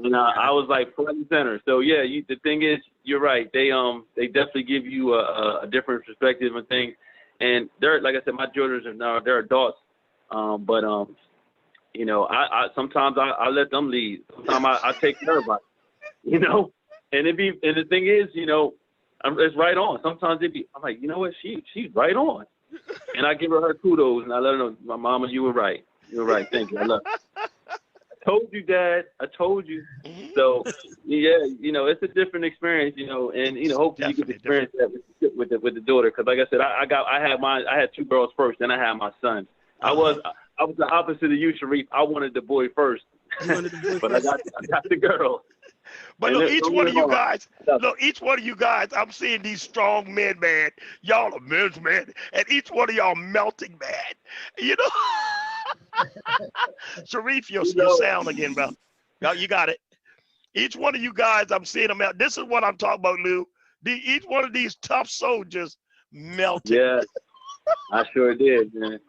And I was like front and center. So yeah, the thing is, you're right. They definitely give you a different perspective on things. And they're, like I said, my daughters are now, they're adults. But you know, I sometimes I let them lead. Sometimes I take care of it. You know, and the thing is, you know, it's right on. Sometimes I'm like, you know what, she's right on. And I give her kudos, and I let her know, my mama, you were right. You were right. Thank you. I love you. Told you, Dad. I told you. So yeah, you know, it's a different experience, you know, and you know, hopefully you get to experience that with the daughter, because like I said, I had two girls first, then I had my son. I was the opposite of you, Sharif. I wanted the boy first, but I got the girl. But look, each one of you guys, I'm seeing these strong men, man. Y'all are men's men, and each one of y'all melting, man. You know, Sharif, your sound again, bro. No, you got it. Each one of you guys, I'm seeing them out. This is what I'm talking about, Lou. Each one of these tough soldiers melted. Yeah, I sure did, man.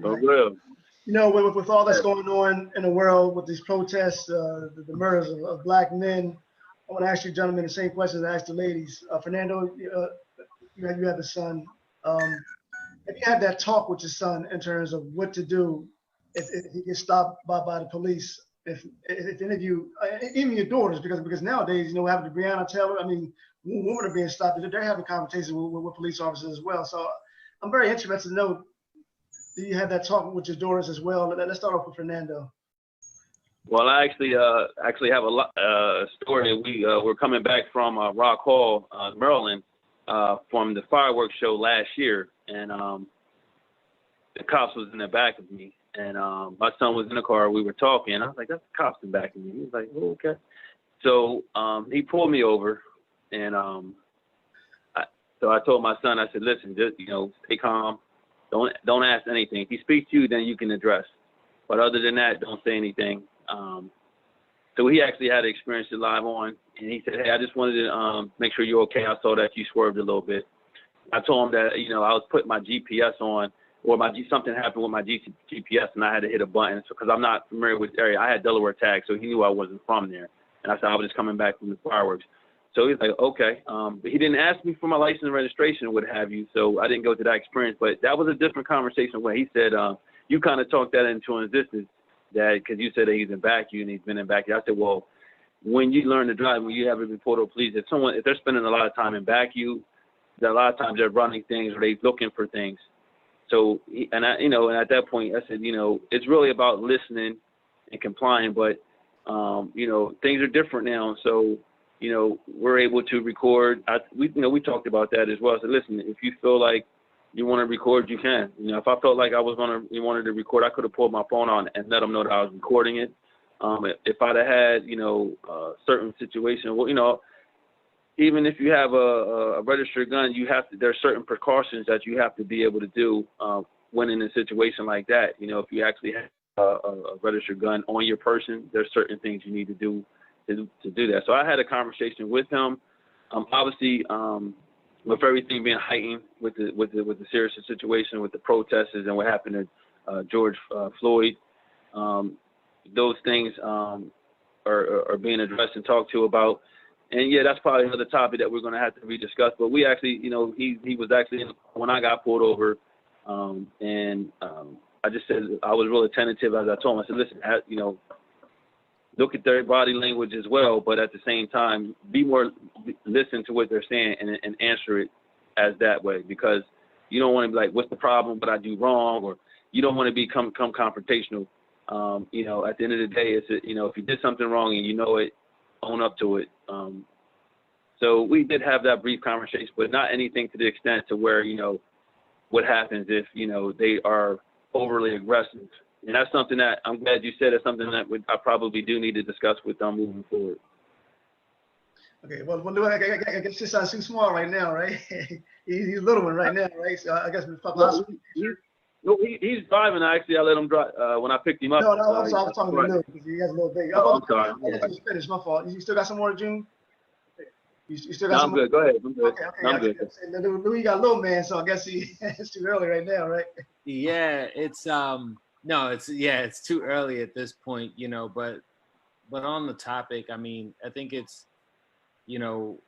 For real. You know, with all that's going on in the world, with these protests, the murders of black men, I want to ask you gentlemen the same questions I asked the ladies. Fernando, you have a son. Have you had that talk with your son in terms of what to do if he gets stopped by the police? If any of you, even your daughters, because nowadays, you know, having the Breonna Taylor, I mean, women are being stopped. They're having conversations with police officers as well. So I'm very interested to know, do you have that talk with your daughters as well? Let's start off with Fernando. Well, I actually have a story. We're coming back from Rock Hall, Maryland, from the fireworks show last year, and the cops was in the back of me, and my son was in the car. We were talking, and I was like, "That's the cops in the back of me." He was like, "Oh, okay." So he pulled me over, and so I told my son, I said, "Listen, just, you know, stay calm. Don't ask anything. If he speaks to you, then you can address. But other than that, don't say anything." So he actually had to experience it live on, and he said, "Hey, I just wanted to make sure you're okay. I saw that you swerved a little bit." I told him that, you know, I was putting my GPS on, or something happened with my GPS, and I had to hit a button because I'm not familiar with the area. I had Delaware tags, so he knew I wasn't from there. And I said I was just coming back from the fireworks. So he's like, okay. But he didn't ask me for my license and registration or what have you, so I didn't go to that experience. But that was a different conversation where he said, you kind of talked that into existence, that because you said that he's in back you and he's been in back you. I said, well, when you learn to drive, when you have a report to police, if they're spending a lot of time in back you, a lot of times they're running things or they're looking for things. So, and at that point, I said, you know, it's really about listening and complying, but, you know, things are different now. So, you know, we're able to record. We talked about that as well. I said, listen, if you feel like you want to record, you can. You know, if I felt like you wanted to record, I could have pulled my phone on and let them know that I was recording it. If I'd have had, you know, certain situation, well, you know, even if you have a registered gun, there's certain precautions that you have to be able to do when in a situation like that. You know, if you actually have a registered gun on your person, there's certain things you need to do to do that. So I had a conversation with him. Obviously, with everything being heightened with the serious situation with the protests and what happened to George Floyd, those things are being addressed and talked to about. And yeah, that's probably another topic that we're going to have to rediscuss. But we actually, you know, he was actually when I got pulled over, and I just said I was really tentative as I told him. I said, listen, you know, look at their body language as well, but at the same time, listen to what they're saying and answer it as that way, because you don't want to be like, what's the problem? What I do wrong? Or you don't want to become confrontational. You know, at the end of the day, you know, if you did something wrong and you know it, own up to it. So we did have that brief conversation, but not anything to the extent to where, you know, what happens if, you know, they are overly aggressive. And that's something that I'm glad you said. It's something that I probably do need to discuss with them moving forward. Okay, well, I guess his son's too small right now, right? He's a little one right now, right? So I guess we're talking he's driving. Actually, I let him drive when I picked him up. No, I'm sorry, I was talking to Lou because he has a little baby. I'm sorry. You finished, my fault. You still got some more, June? You still got No, some I'm good. Go ahead. I'm good. Okay, I'm good. Louis got a little man, so I guess it's too early right now, right? Yeah, it's it's too early at this point, you know, but on the topic, I mean, I think it's, you know,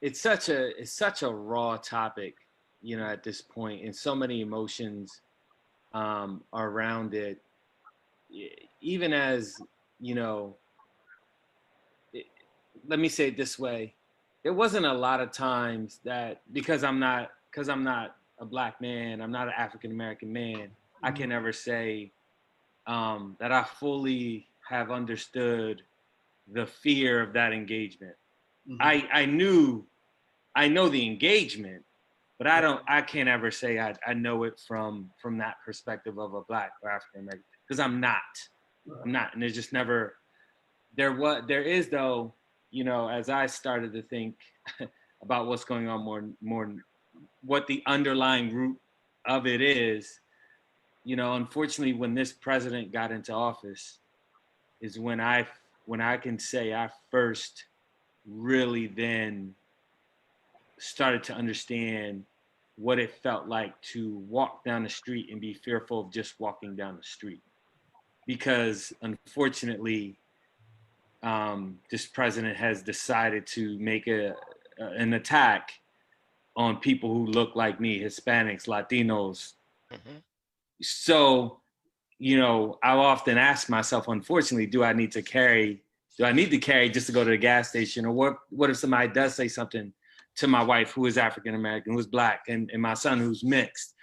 it's such a raw topic, you know, at this point, and so many emotions around it. Even as, you know, let me say it this way, there wasn't a lot of times that because I'm not a Black man, I'm not an African American man, I can never say that I fully have understood the fear of that engagement. I know the engagement, but I can't ever say I know it from that perspective of a Black or African American, because I'm not, and there's just never, there is though, you know, as I started to think about what's going on more, what the underlying root of it is, you know, unfortunately, when this president got into office is when I can say I first really then started to understand what it felt like to walk down the street and be fearful of just walking down the street. Because unfortunately, this president has decided to make an attack on people who look like me, Hispanics, Latinos. So, you know, I often ask myself, unfortunately, do I need to carry just to go to the gas station? Or what if somebody does say something to my wife who is African American, who's Black, and my son who's mixed?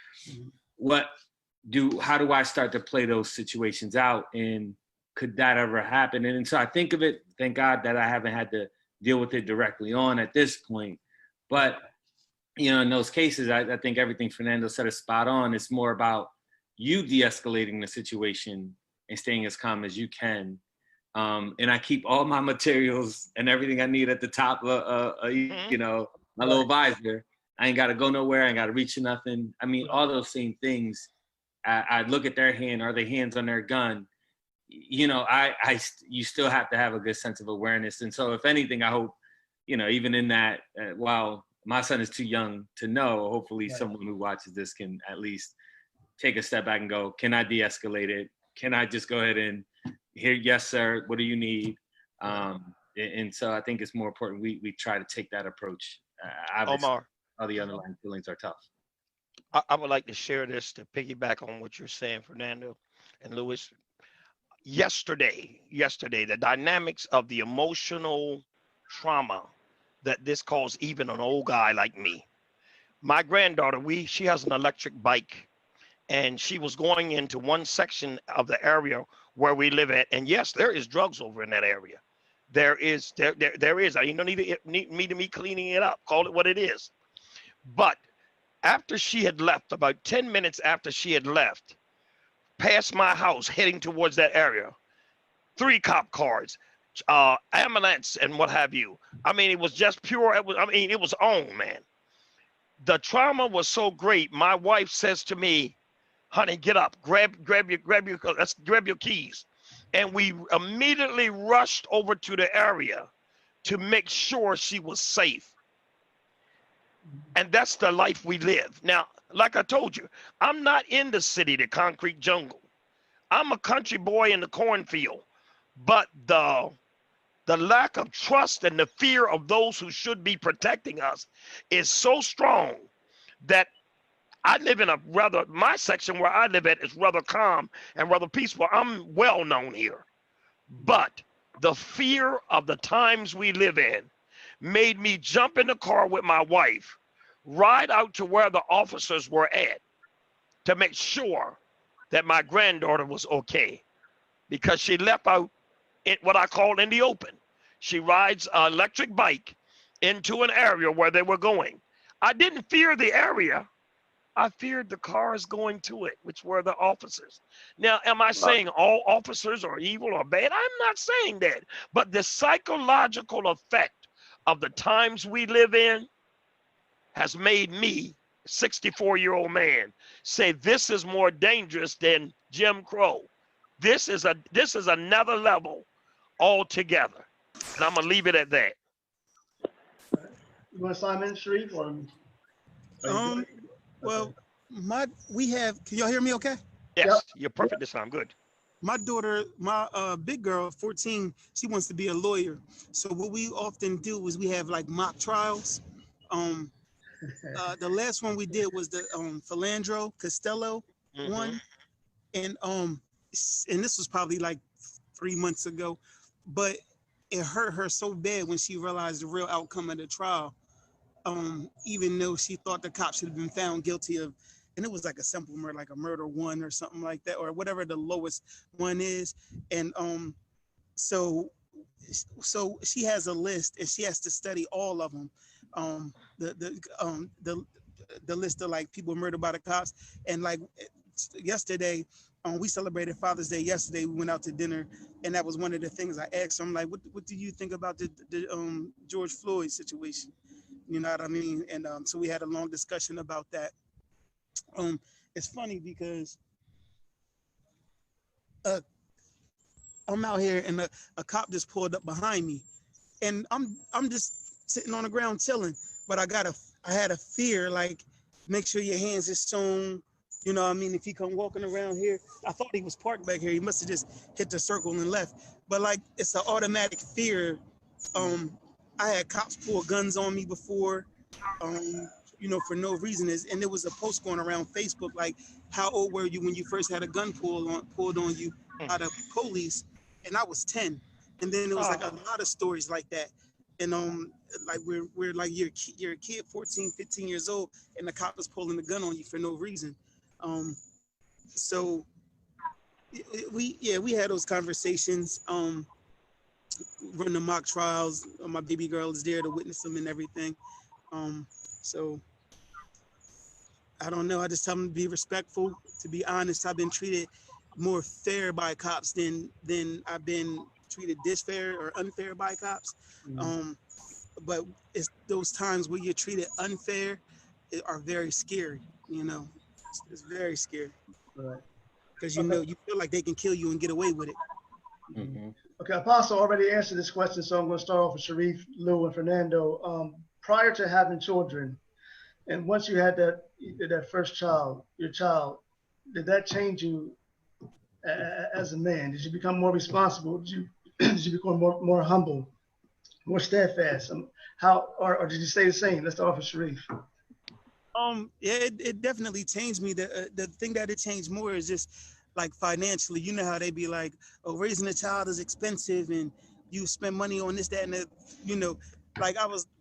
How do I start to play those situations out? And could that ever happen? And so I think of it, thank God that I haven't had to deal with it directly on at this point. But, you know, in those cases, I think everything Fernando said is spot on. It's more about you de-escalating the situation and staying as calm as you can. And I keep all my materials and everything I need at the top of, you know, my little visor. I ain't got to go nowhere. I ain't got to reach for nothing. I mean, all those same things. I look at their hand. Are they hands on their gun? You know, you still have to have a good sense of awareness. And so if anything, I hope, you know, even in that, while my son is too young to know, hopefully someone who watches this can at least take a step back and go, can I de-escalate it? Can I just go ahead and hear, yes, sir, what do you need? And so I think it's more important we try to take that approach. Obviously, Omar, all the underlying feelings are tough. I would like to share this to piggyback on what you're saying, Fernando and Louis. Yesterday, the dynamics of the emotional trauma that this caused even an old guy like me. My granddaughter, she has an electric bike, and she was going into one section of the area where we live at. And yes, there is drugs over in that area. There is. You don't need me cleaning it up. Call it what it is. But after she had left, about 10 minutes after she had left, past my house, heading towards that area, 3 cop cars, ambulance, and what have you. I mean, it was just pure. It was on, man. The trauma was so great. My wife says to me, "Honey, get up, grab your keys." and we immediately rushed over to the area to make sure she was safe. And that's the life we live. Now, like I told you, I'm not in the city, the concrete jungle. I'm a country boy in the cornfield. But the lack of trust and the fear of those who should be protecting us is so strong that I live in my section where I live at is rather calm and rather peaceful. I'm well known here. But the fear of the times we live in made me jump in the car with my wife, ride out to where the officers were at to make sure that my granddaughter was okay, because she left out in what I call in the open. She rides an electric bike into an area where they were going. I didn't fear the area. I feared the cars going to it, which were the officers. Now, am I saying all officers are evil or bad? I'm not saying that. But the psychological effect of the times we live in has made me, 64-year-old man, say this is more dangerous than Jim Crow. This is another level altogether. And I'm going to leave it at that. You want Simon, Sharif, or? Well, we have, can y'all hear me okay? Yes, Yep. You're perfect this time. Good. My daughter, my big girl, 14, she wants to be a lawyer. So what we often do is we have like mock trials. The last one we did was the Philandro Costello one. And this was probably like 3 months ago, but it hurt her so bad when she realized the real outcome of the trial. Even though she thought the cops should have been found guilty of, and it was like a simple murder, like a murder one or something like that, or whatever the lowest one is. And so she has a list and she has to study all of them. The list of like people murdered by the cops. And like yesterday, we celebrated Father's Day yesterday. We went out to dinner, and that was one of the things I asked her. I'm like, what do you think about the George Floyd situation? You know what I mean? And so we had a long discussion about that. It's funny because I'm out here and a cop just pulled up behind me, and I'm just sitting on the ground chilling. But I had a fear, like, make sure your hands are sewn. You know what I mean? If he come walking around here, I thought he was parked back here. He must have just hit the circle and left. But like, it's an automatic fear. I had cops pull guns on me before, you know, for no reason. And there was a post going around Facebook, like, how old were you when you first had a gun pulled on you by the police? And I was 10. And then there was like a lot of stories like that. And like we're like you're a kid, 14, 15 years old, and the cop is pulling the gun on you for no reason. So we had those conversations. Run the mock trials. My baby girl is there to witness them and everything. So I don't know. I just tell them to be respectful. To be honest, I've been treated more fair by cops than I've been treated disfair or unfair by cops. But it's those times where you're treated unfair are very scary. You know, it's very scary. Right. Because you feel like they can kill you and get away with it. Okay, Apostle already answered this question, so I'm going to start off with Sharif, Lou, and Fernando. Prior to having children, and once you had that first child, your child, did that change you as a man? Did you become more responsible? Did you become more humble, more steadfast? Or did you stay the same? Let's start off with Sharif. Yeah, it definitely changed me. The thing that it changed more is just like financially. You know how they be like, oh, raising a child is expensive and you spend money on this, that, and that. You know, like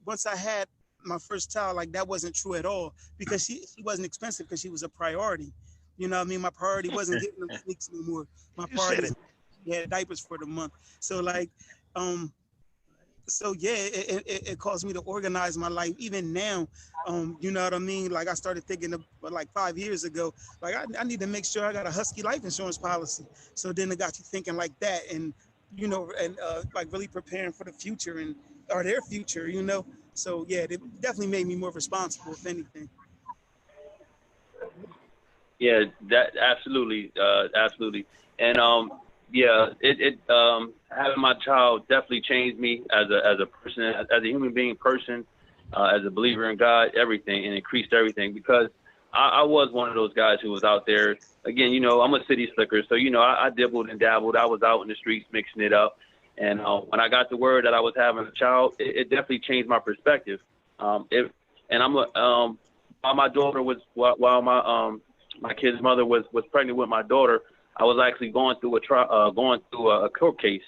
once I had my first child, like that wasn't true at all, because she wasn't expensive because she was a priority. You know what I mean? My priority wasn't getting them sneaks anymore. My priority had diapers for the month. So like, so yeah, it caused me to organize my life. Even now, you know what I mean? Like I started thinking of like 5 years ago, like I need to make sure I got a Husky life insurance policy. So then it got you thinking like that, and you know, and like really preparing for the future or their future, you know? So yeah, it definitely made me more responsible, if anything. Yeah, that absolutely. And yeah, having my child definitely changed me as a person, as a human being person, as a believer in God, everything, and increased everything, because I was one of those guys who was out there. Again, you know, I'm a city slicker, so, you know, I dibbled and dabbled. I was out in the streets mixing it up. And when I got the word that I was having a child, it definitely changed my perspective. While my daughter was, while my kid's mother was pregnant with my daughter, I was actually going through a court case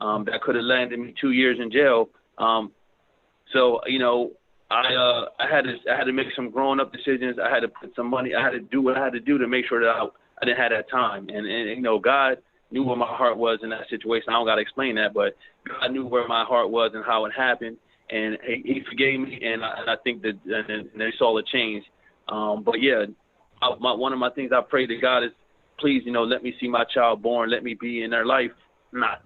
that could have landed me 2 years in jail. So, you know, I had to make some grown up decisions. I had to put some money. I had to do what I had to do to make sure that I didn't have that time. And you know, God knew where my heart was in that situation. I don't got to explain that, but God knew where my heart was and how it happened. And he forgave me. And I think that and they saw a change. But yeah, one of my things I pray to God is, please, you know, let me see my child born. Let me be in their life, not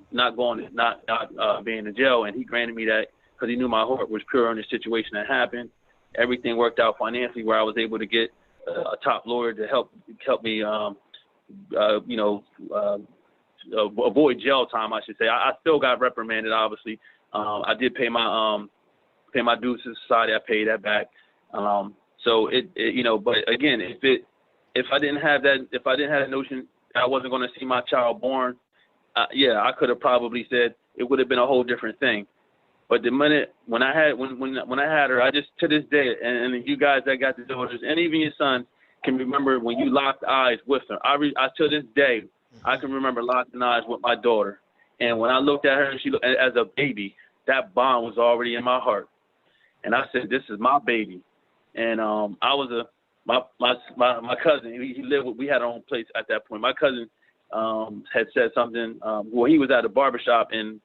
being in jail. And he granted me that, because he knew my heart was pure in the situation that happened. Everything worked out financially, where I was able to get a top lawyer to help me, avoid jail time, I should say. I still got reprimanded, obviously. I did pay my dues to society. I paid that back. So it you know, but again, if I didn't have that notion that I wasn't going to see my child born, yeah, I could have probably said it would have been a whole different thing. But the minute when I had her, I just, to this day, and you guys that got the daughters, and even your son can remember when you locked eyes with her. I to this day, I can remember locking eyes with my daughter, and when I looked at her, and she looked as a baby, that bond was already in my heart, and I said, "This is my baby." And my cousin, he lived with, we had our own place at that point. My cousin had said something. Well, he was at a barbershop, and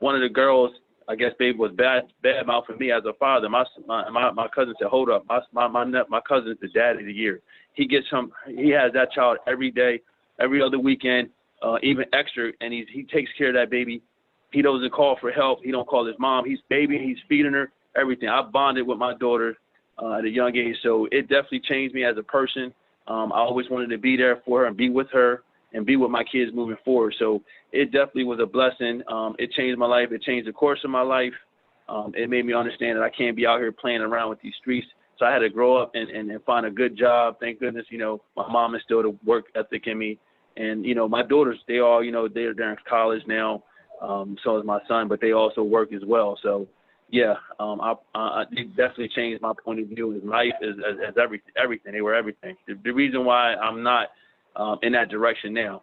one of the girls, I guess, baby, was bad mouthing me as a father. My cousin said, "Hold up, my cousin's the daddy of the year. He has that child every day, every other weekend, even extra, and he takes care of that baby. He doesn't call for help. He don't call his mom. He's babying, he's feeding her, everything." I bonded with my daughter at a young age, so it definitely changed me as a person. I always wanted to be there for her and be with her and be with my kids moving forward. So it definitely was a blessing. It changed my life. It changed the course of my life. It made me understand that I can't be out here playing around with these streets. So I had to grow up and find a good job. Thank goodness, you know, my mom instilled a work ethic in me. And, you know, my daughters, they all, you know, they're in college now. So is my son, but they also work as well. So, yeah, it definitely changed my point of view in life as everything. They were everything. The reason why I'm not in that direction now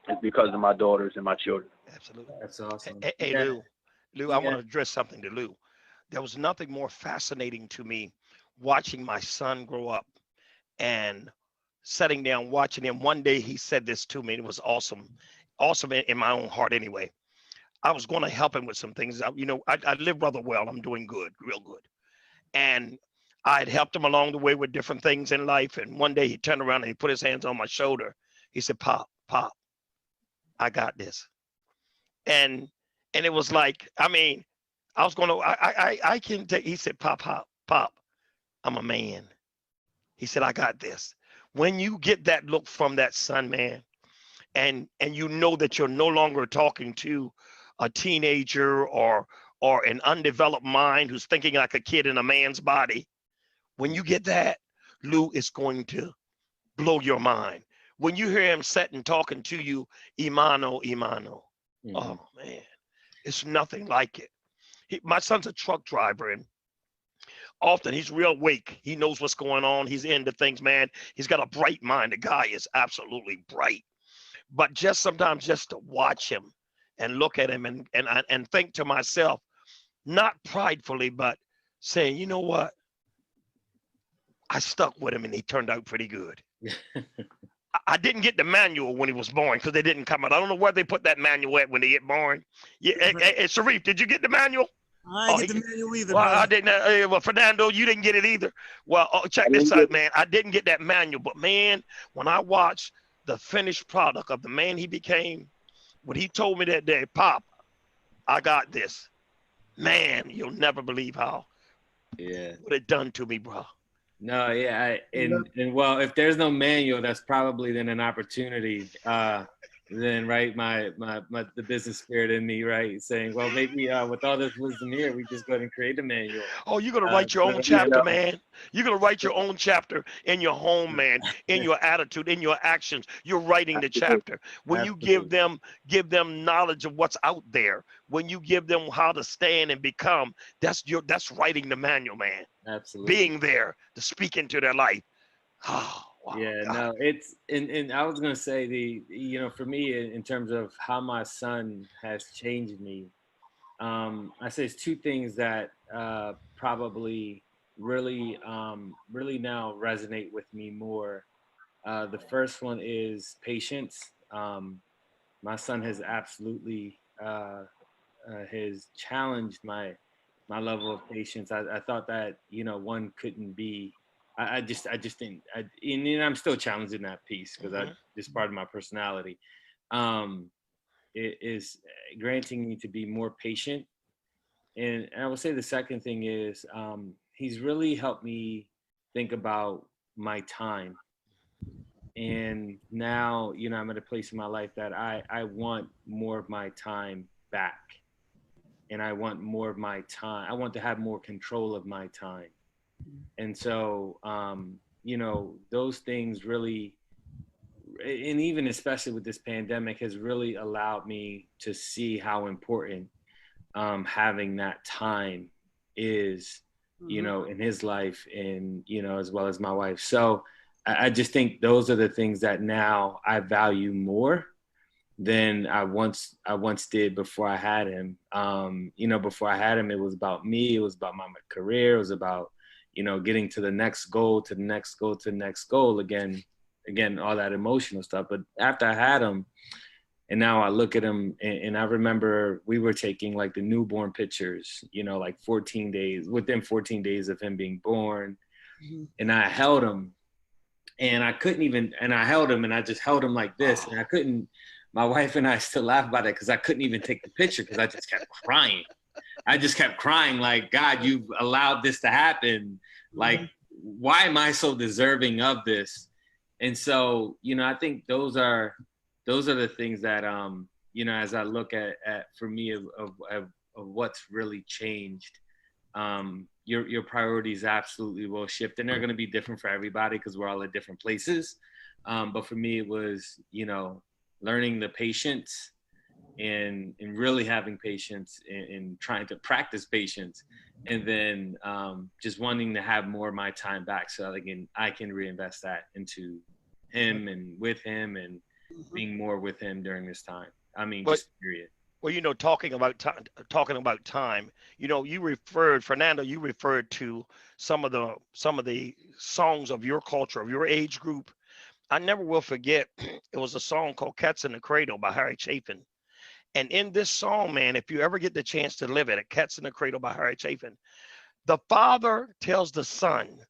is because of my daughters and my children. Absolutely. That's awesome. Hey, Yeah. Lou, Yeah. I want to address something to Lou. There was nothing more fascinating to me watching my son grow up and sitting down watching him. One day he said this to me, and it was awesome in my own heart anyway. I was going to help him with some things. You know, I live rather well. I'm doing good, real good. And I had helped him along the way with different things in life. And one day he turned around and he put his hands on my shoulder. He said, Pop, I got this. And it was like, I mean, I was going to, I can take, he said, Pop, I'm a man. He said, I got this. When you get that look from that son, man, and you know that you're no longer talking to a teenager or an undeveloped mind who's thinking like a kid in a man's body, when you get that, Lou, is going to blow your mind. When you hear him sitting talking to you, Imano, Mm-hmm. oh man, it's nothing like it. My son's a truck driver, and often he's real awake. He knows what's going on. He's into things, man. He's got a bright mind. The guy is absolutely bright. But just sometimes just to watch him and look at him and think to myself, not pridefully, but saying, you know what? I stuck with him and he turned out pretty good. I didn't get the manual when he was born because they didn't come out. I don't know where they put that manual at when they get born. Yeah, hey, Sharif, did you get the manual? I didn't get the manual either. Well, brother. I didn't. Well, Fernando, you didn't get it either. Well, check this out, man. I didn't get that manual, but man, when I watched the finished product of the man he became, when he told me that day, Pop, I got this. Man, you'll never believe how. Yeah. What it done to me, bro. No, yeah, and well, if there's no manual, that's probably then an opportunity. then right, the business spirit in me, right, saying, well, maybe with all this wisdom here, we just go ahead and create a manual. Oh, you're gonna write your So, own yeah, chapter, man. You're gonna write your own chapter in your home, man, in your attitude, in your actions. You're writing the chapter. When you absolutely. give them knowledge of what's out there, when you give them how to stand and become, that's writing the manual, man. Absolutely. Being there to speak into their life. Oh, wow, Yeah, God. no, it's and I was gonna say for me in terms of how my son has changed me, I say it's two things that probably really now resonate with me more. The first one is patience. My son has absolutely has challenged my level of patience. I thought that one couldn't be. I just didn't. And I'm still challenging that piece because I Mhm. just part of my personality. Um, it is granting me to be more patient. And I will say the second thing is he's really helped me think about my time. And now, I'm at a place in my life that I want more of my time back. And I want more of my time. I want to have more control of my time. And so, those things really, and even especially with this pandemic, has really allowed me to see how important having that time is, in his life, and as well as my wife. So I just think those are the things that now I value more than I once did before I had him. Before I had him, it was about me. It was about my career. It was about getting to the next goal, to the next goal, to the next goal. Again, all that emotional stuff. But after I had him, and now I look at him, and I remember we were taking like the newborn pictures, like 14 days, within 14 days of him being born. And I held him, and I held him, and I just held him like this. And I couldn't, my wife and I still laugh about it because I couldn't even take the picture because I just kept crying. I just kept crying like, God, you've allowed this to happen. Like, why am I so deserving of this? And so, I think those are the things that, as I look at for me of what's really changed. Your priorities absolutely will shift, and they're going to be different for everybody because we're all at different places. But for me, it was, learning the patience and really having patience and trying to practice patience, and then just wanting to have more of my time back so that I can reinvest that into him and with him and being more with him during this time. I mean, But just period. well, talking about time, Fernando, you referred to some of the songs of your culture, of your age group. I never will forget. It was a song called "Cats in the Cradle" by Harry Chapin. And in this song, man, if you ever get the chance to live it, "A Cats in the Cradle" by Harry Chapin, the father tells the son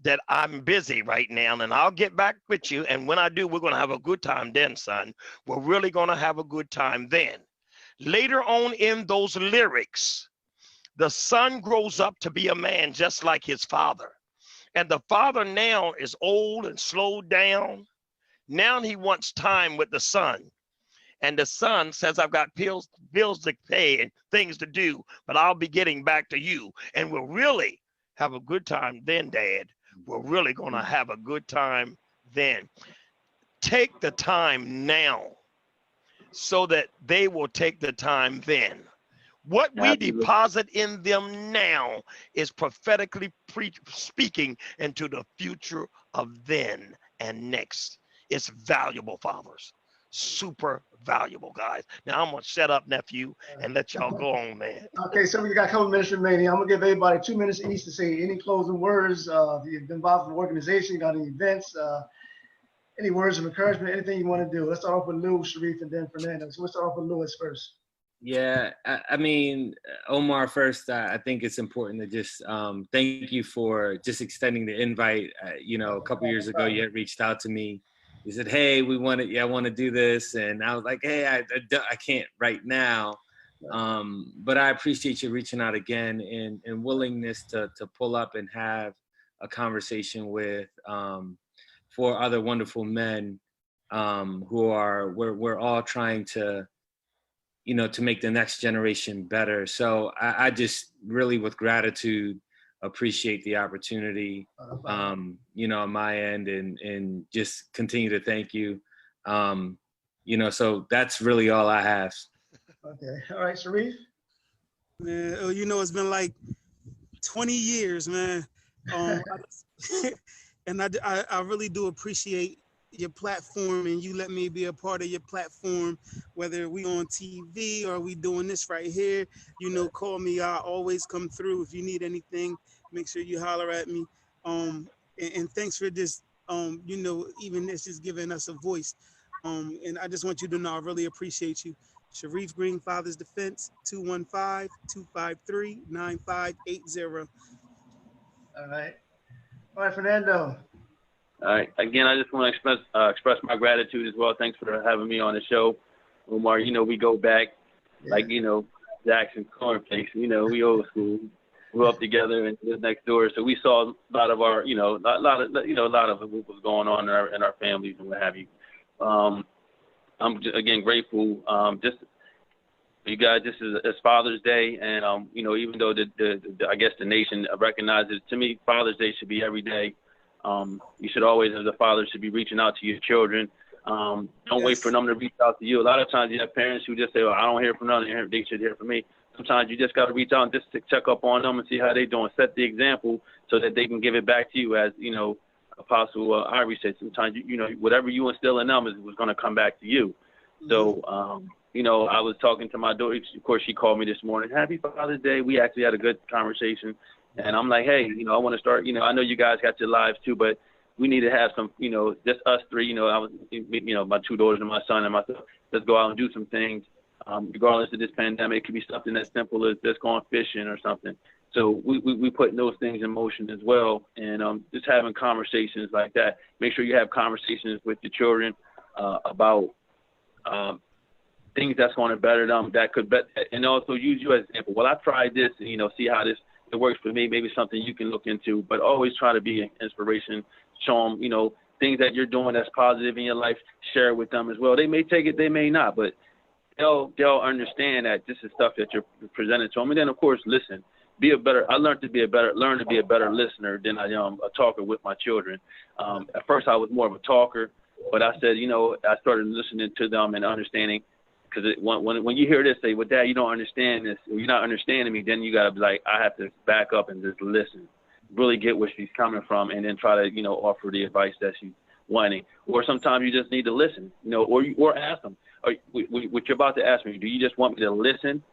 that I'm busy right now and I'll get back with you. And when I do, we're going to have a good time then, son. We're really going to have a good time then. Later on in those lyrics, the son grows up to be a man just like his father. And the father now is old and slowed down. Now he wants time with the son. And the son says, I've got bills to pay and things to do, but I'll be getting back to you. And we'll really have a good time then, Dad. We're really going to have a good time then. Take the time now so that they will take the time then. What we Absolutely. deposit in them now is prophetically speaking into the future of then and next. It's valuable, fathers. Super valuable, guys. Now I'm gonna shut up, nephew, and let y'all go on, man. Okay, so we got a couple minutes remaining. I'm gonna give everybody 2 minutes each to say any closing words. If you've been involved in the organization, got any events, any words of encouragement, anything you want to do. Let's start off with Lou, Sharif, and then Fernando. So let's start off with Lewis first. Yeah, I mean, Omar, first, I think it's important to just thank you for just extending the invite. A couple years ago, you had reached out to me. You said, hey, I want to do this. And I was like, hey, I can't right now. But I appreciate you reaching out again and willingness to pull up and have a conversation with 4 other wonderful men we're all trying to, to make the next generation better. So I just really, with gratitude, appreciate the opportunity, on my end, and just continue to thank you. So that's really all I have. Okay. All right, Sharif. Man, it's been like 20 years, man. And I really do appreciate your platform, and you let me be a part of your platform, whether we on TV or we doing this right here. Call me. I always come through. If you need anything, make sure you holler at me. And thanks for this. Even this is giving us a voice. And I just want you to know I really appreciate you. Sharif Green, Father's Defense, 215-253-9580. All right. All right, Fernando. All right. Again, I just want to express my gratitude as well. Thanks for having me on the show. Omar, we go back like, Jackson Cornflakes. We old school. Grew up together and lived next door. So we saw a lot of our, a lot of what was going on in our families and what have you. I'm again grateful. Just you guys, this is Father's Day, and even though I guess the nation recognizes, to me, Father's Day should be every day. You should always, as a father, should be reaching out to your children. Don't wait for them to reach out to you. A lot of times you have parents who just say, "Well, I don't hear from them. They should hear from me." Sometimes you just got to reach out and just to check up on them and see how they're doing. Set the example so that they can give it back to you. As Apostle Ivory said, sometimes whatever you instill in them is going to come back to you. So I was talking to my daughter. Of course, she called me this morning. Happy Father's Day. We actually had a good conversation. And I'm like, hey, I want to start, I know you guys got your lives too, but we need to have some, just us three, I was, my two daughters and my son and myself, let's go out and do some things. Regardless of this pandemic, it could be something as simple as just going fishing or something. So we putting those things in motion as well. And just having conversations like that. Make sure you have conversations with your children about things that's going to better them, that could and also use you as an example. Well, I tried this, and, see how it works for me, maybe something you can look into, but always try to be an inspiration. Show them, things that you're doing that's positive in your life, share it with them as well. They may take it, they may not, but they'll understand that this is stuff that you're presenting to them. And then, of course, listen. I learned to learn to be a better listener than I am a talker with my children. At first, I was more of a talker, but I said, I started listening to them and understanding. Because when you hear this, say, well, Dad, you don't understand this, or you're not understanding me, then you got to be like, I have to back up and just listen, really get where she's coming from, and then try to, offer the advice that she's wanting. Or sometimes you just need to listen, or ask them, what you're about to ask me, do you just want me to listen?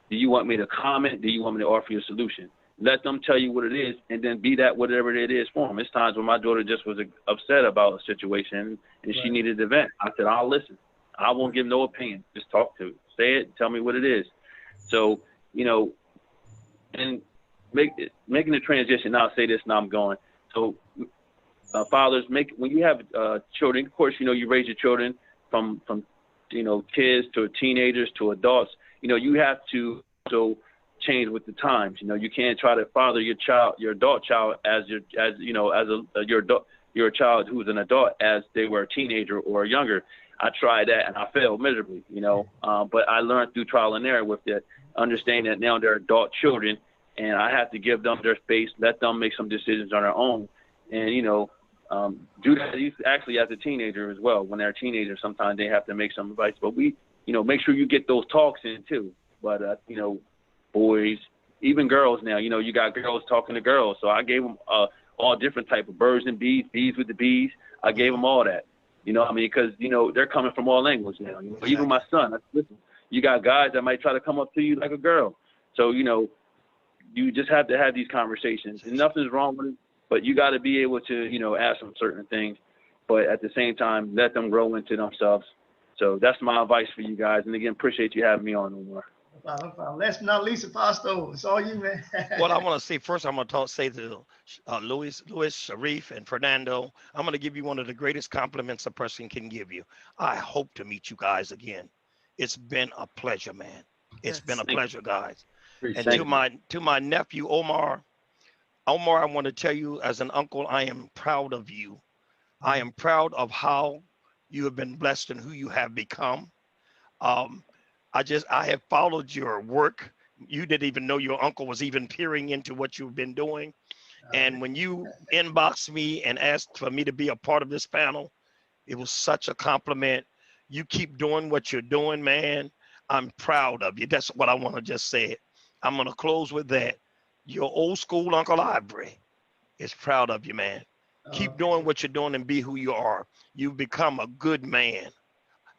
Do you want me to comment? Do you want me to offer you a solution? Let them tell you what it is, and then be that whatever it is for them. It's times when my daughter just was upset about a situation, and she needed to vent. I said, I'll listen. I won't give no opinion. Just talk to it. Say it. Tell me what it is. So, and making the transition. Now I'll say this, now I'm going. So, fathers, when you have children, of course, you raise your children from kids to teenagers to adults. You have to change with the times. You can't try to father your adult child your child who's an adult as they were a teenager or younger. I tried that and I failed miserably, but I learned through trial and error with that, understanding that now they're adult children and I have to give them their space, let them make some decisions on their own. And, do that actually as a teenager as well. When they're teenagers, sometimes they have to make some advice, but we, make sure you get those talks in too. But, boys, even girls now, you got girls talking to girls. So I gave them all different type of birds and bees with the bees. I gave them all that. Because, they're coming from all angles now. Even my son, listen, you got guys that might try to come up to you like a girl. So, you just have to have these conversations. And nothing's wrong with it, but you got to be able to, ask them certain things. But at the same time, let them grow into themselves. So that's my advice for you guys. And again, appreciate you having me on, Omar. Last but not least, Apostle, it's all you, man. What I want to say first, I'm going to say to Louis, Sharif, and Fernando, I'm going to give you one of the greatest compliments a person can give you. I hope to meet you guys again. It's been a pleasure, man. It's been a pleasure, guys. And to my nephew, Omar, I want to tell you as an uncle, I am proud of you. I am proud of how You have been blessed in who you have become. I have followed your work. You didn't even know your uncle was even peering into what you've been doing. And when you inboxed me and asked for me to be a part of this panel, it was such a compliment. You keep doing what you're doing, man. I'm proud of you. That's what I want to just say. I'm going to close with that. Your old school Uncle Ivory is proud of you, man. Keep doing what you're doing and be who you are. You've become a good man,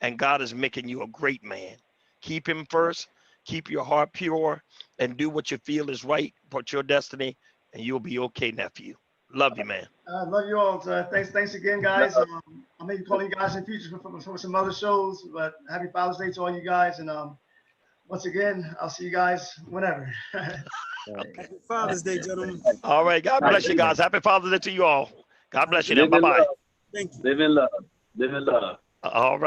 and God is making you a great man. Keep him first. Keep your heart pure and do what you feel is right for your destiny, and you'll be okay, nephew. Love you, man. I love you all. So thanks again, guys. I may be calling you guys in the future for some other shows, but happy Father's Day to all you guys. And once again, I'll see you guys whenever. Happy Father's Day, gentlemen. All right. God bless you guys. Happy Father's Day to you all. God bless you now. Live in Bye-bye. love. Thank you. Live in love. Live in love. All right.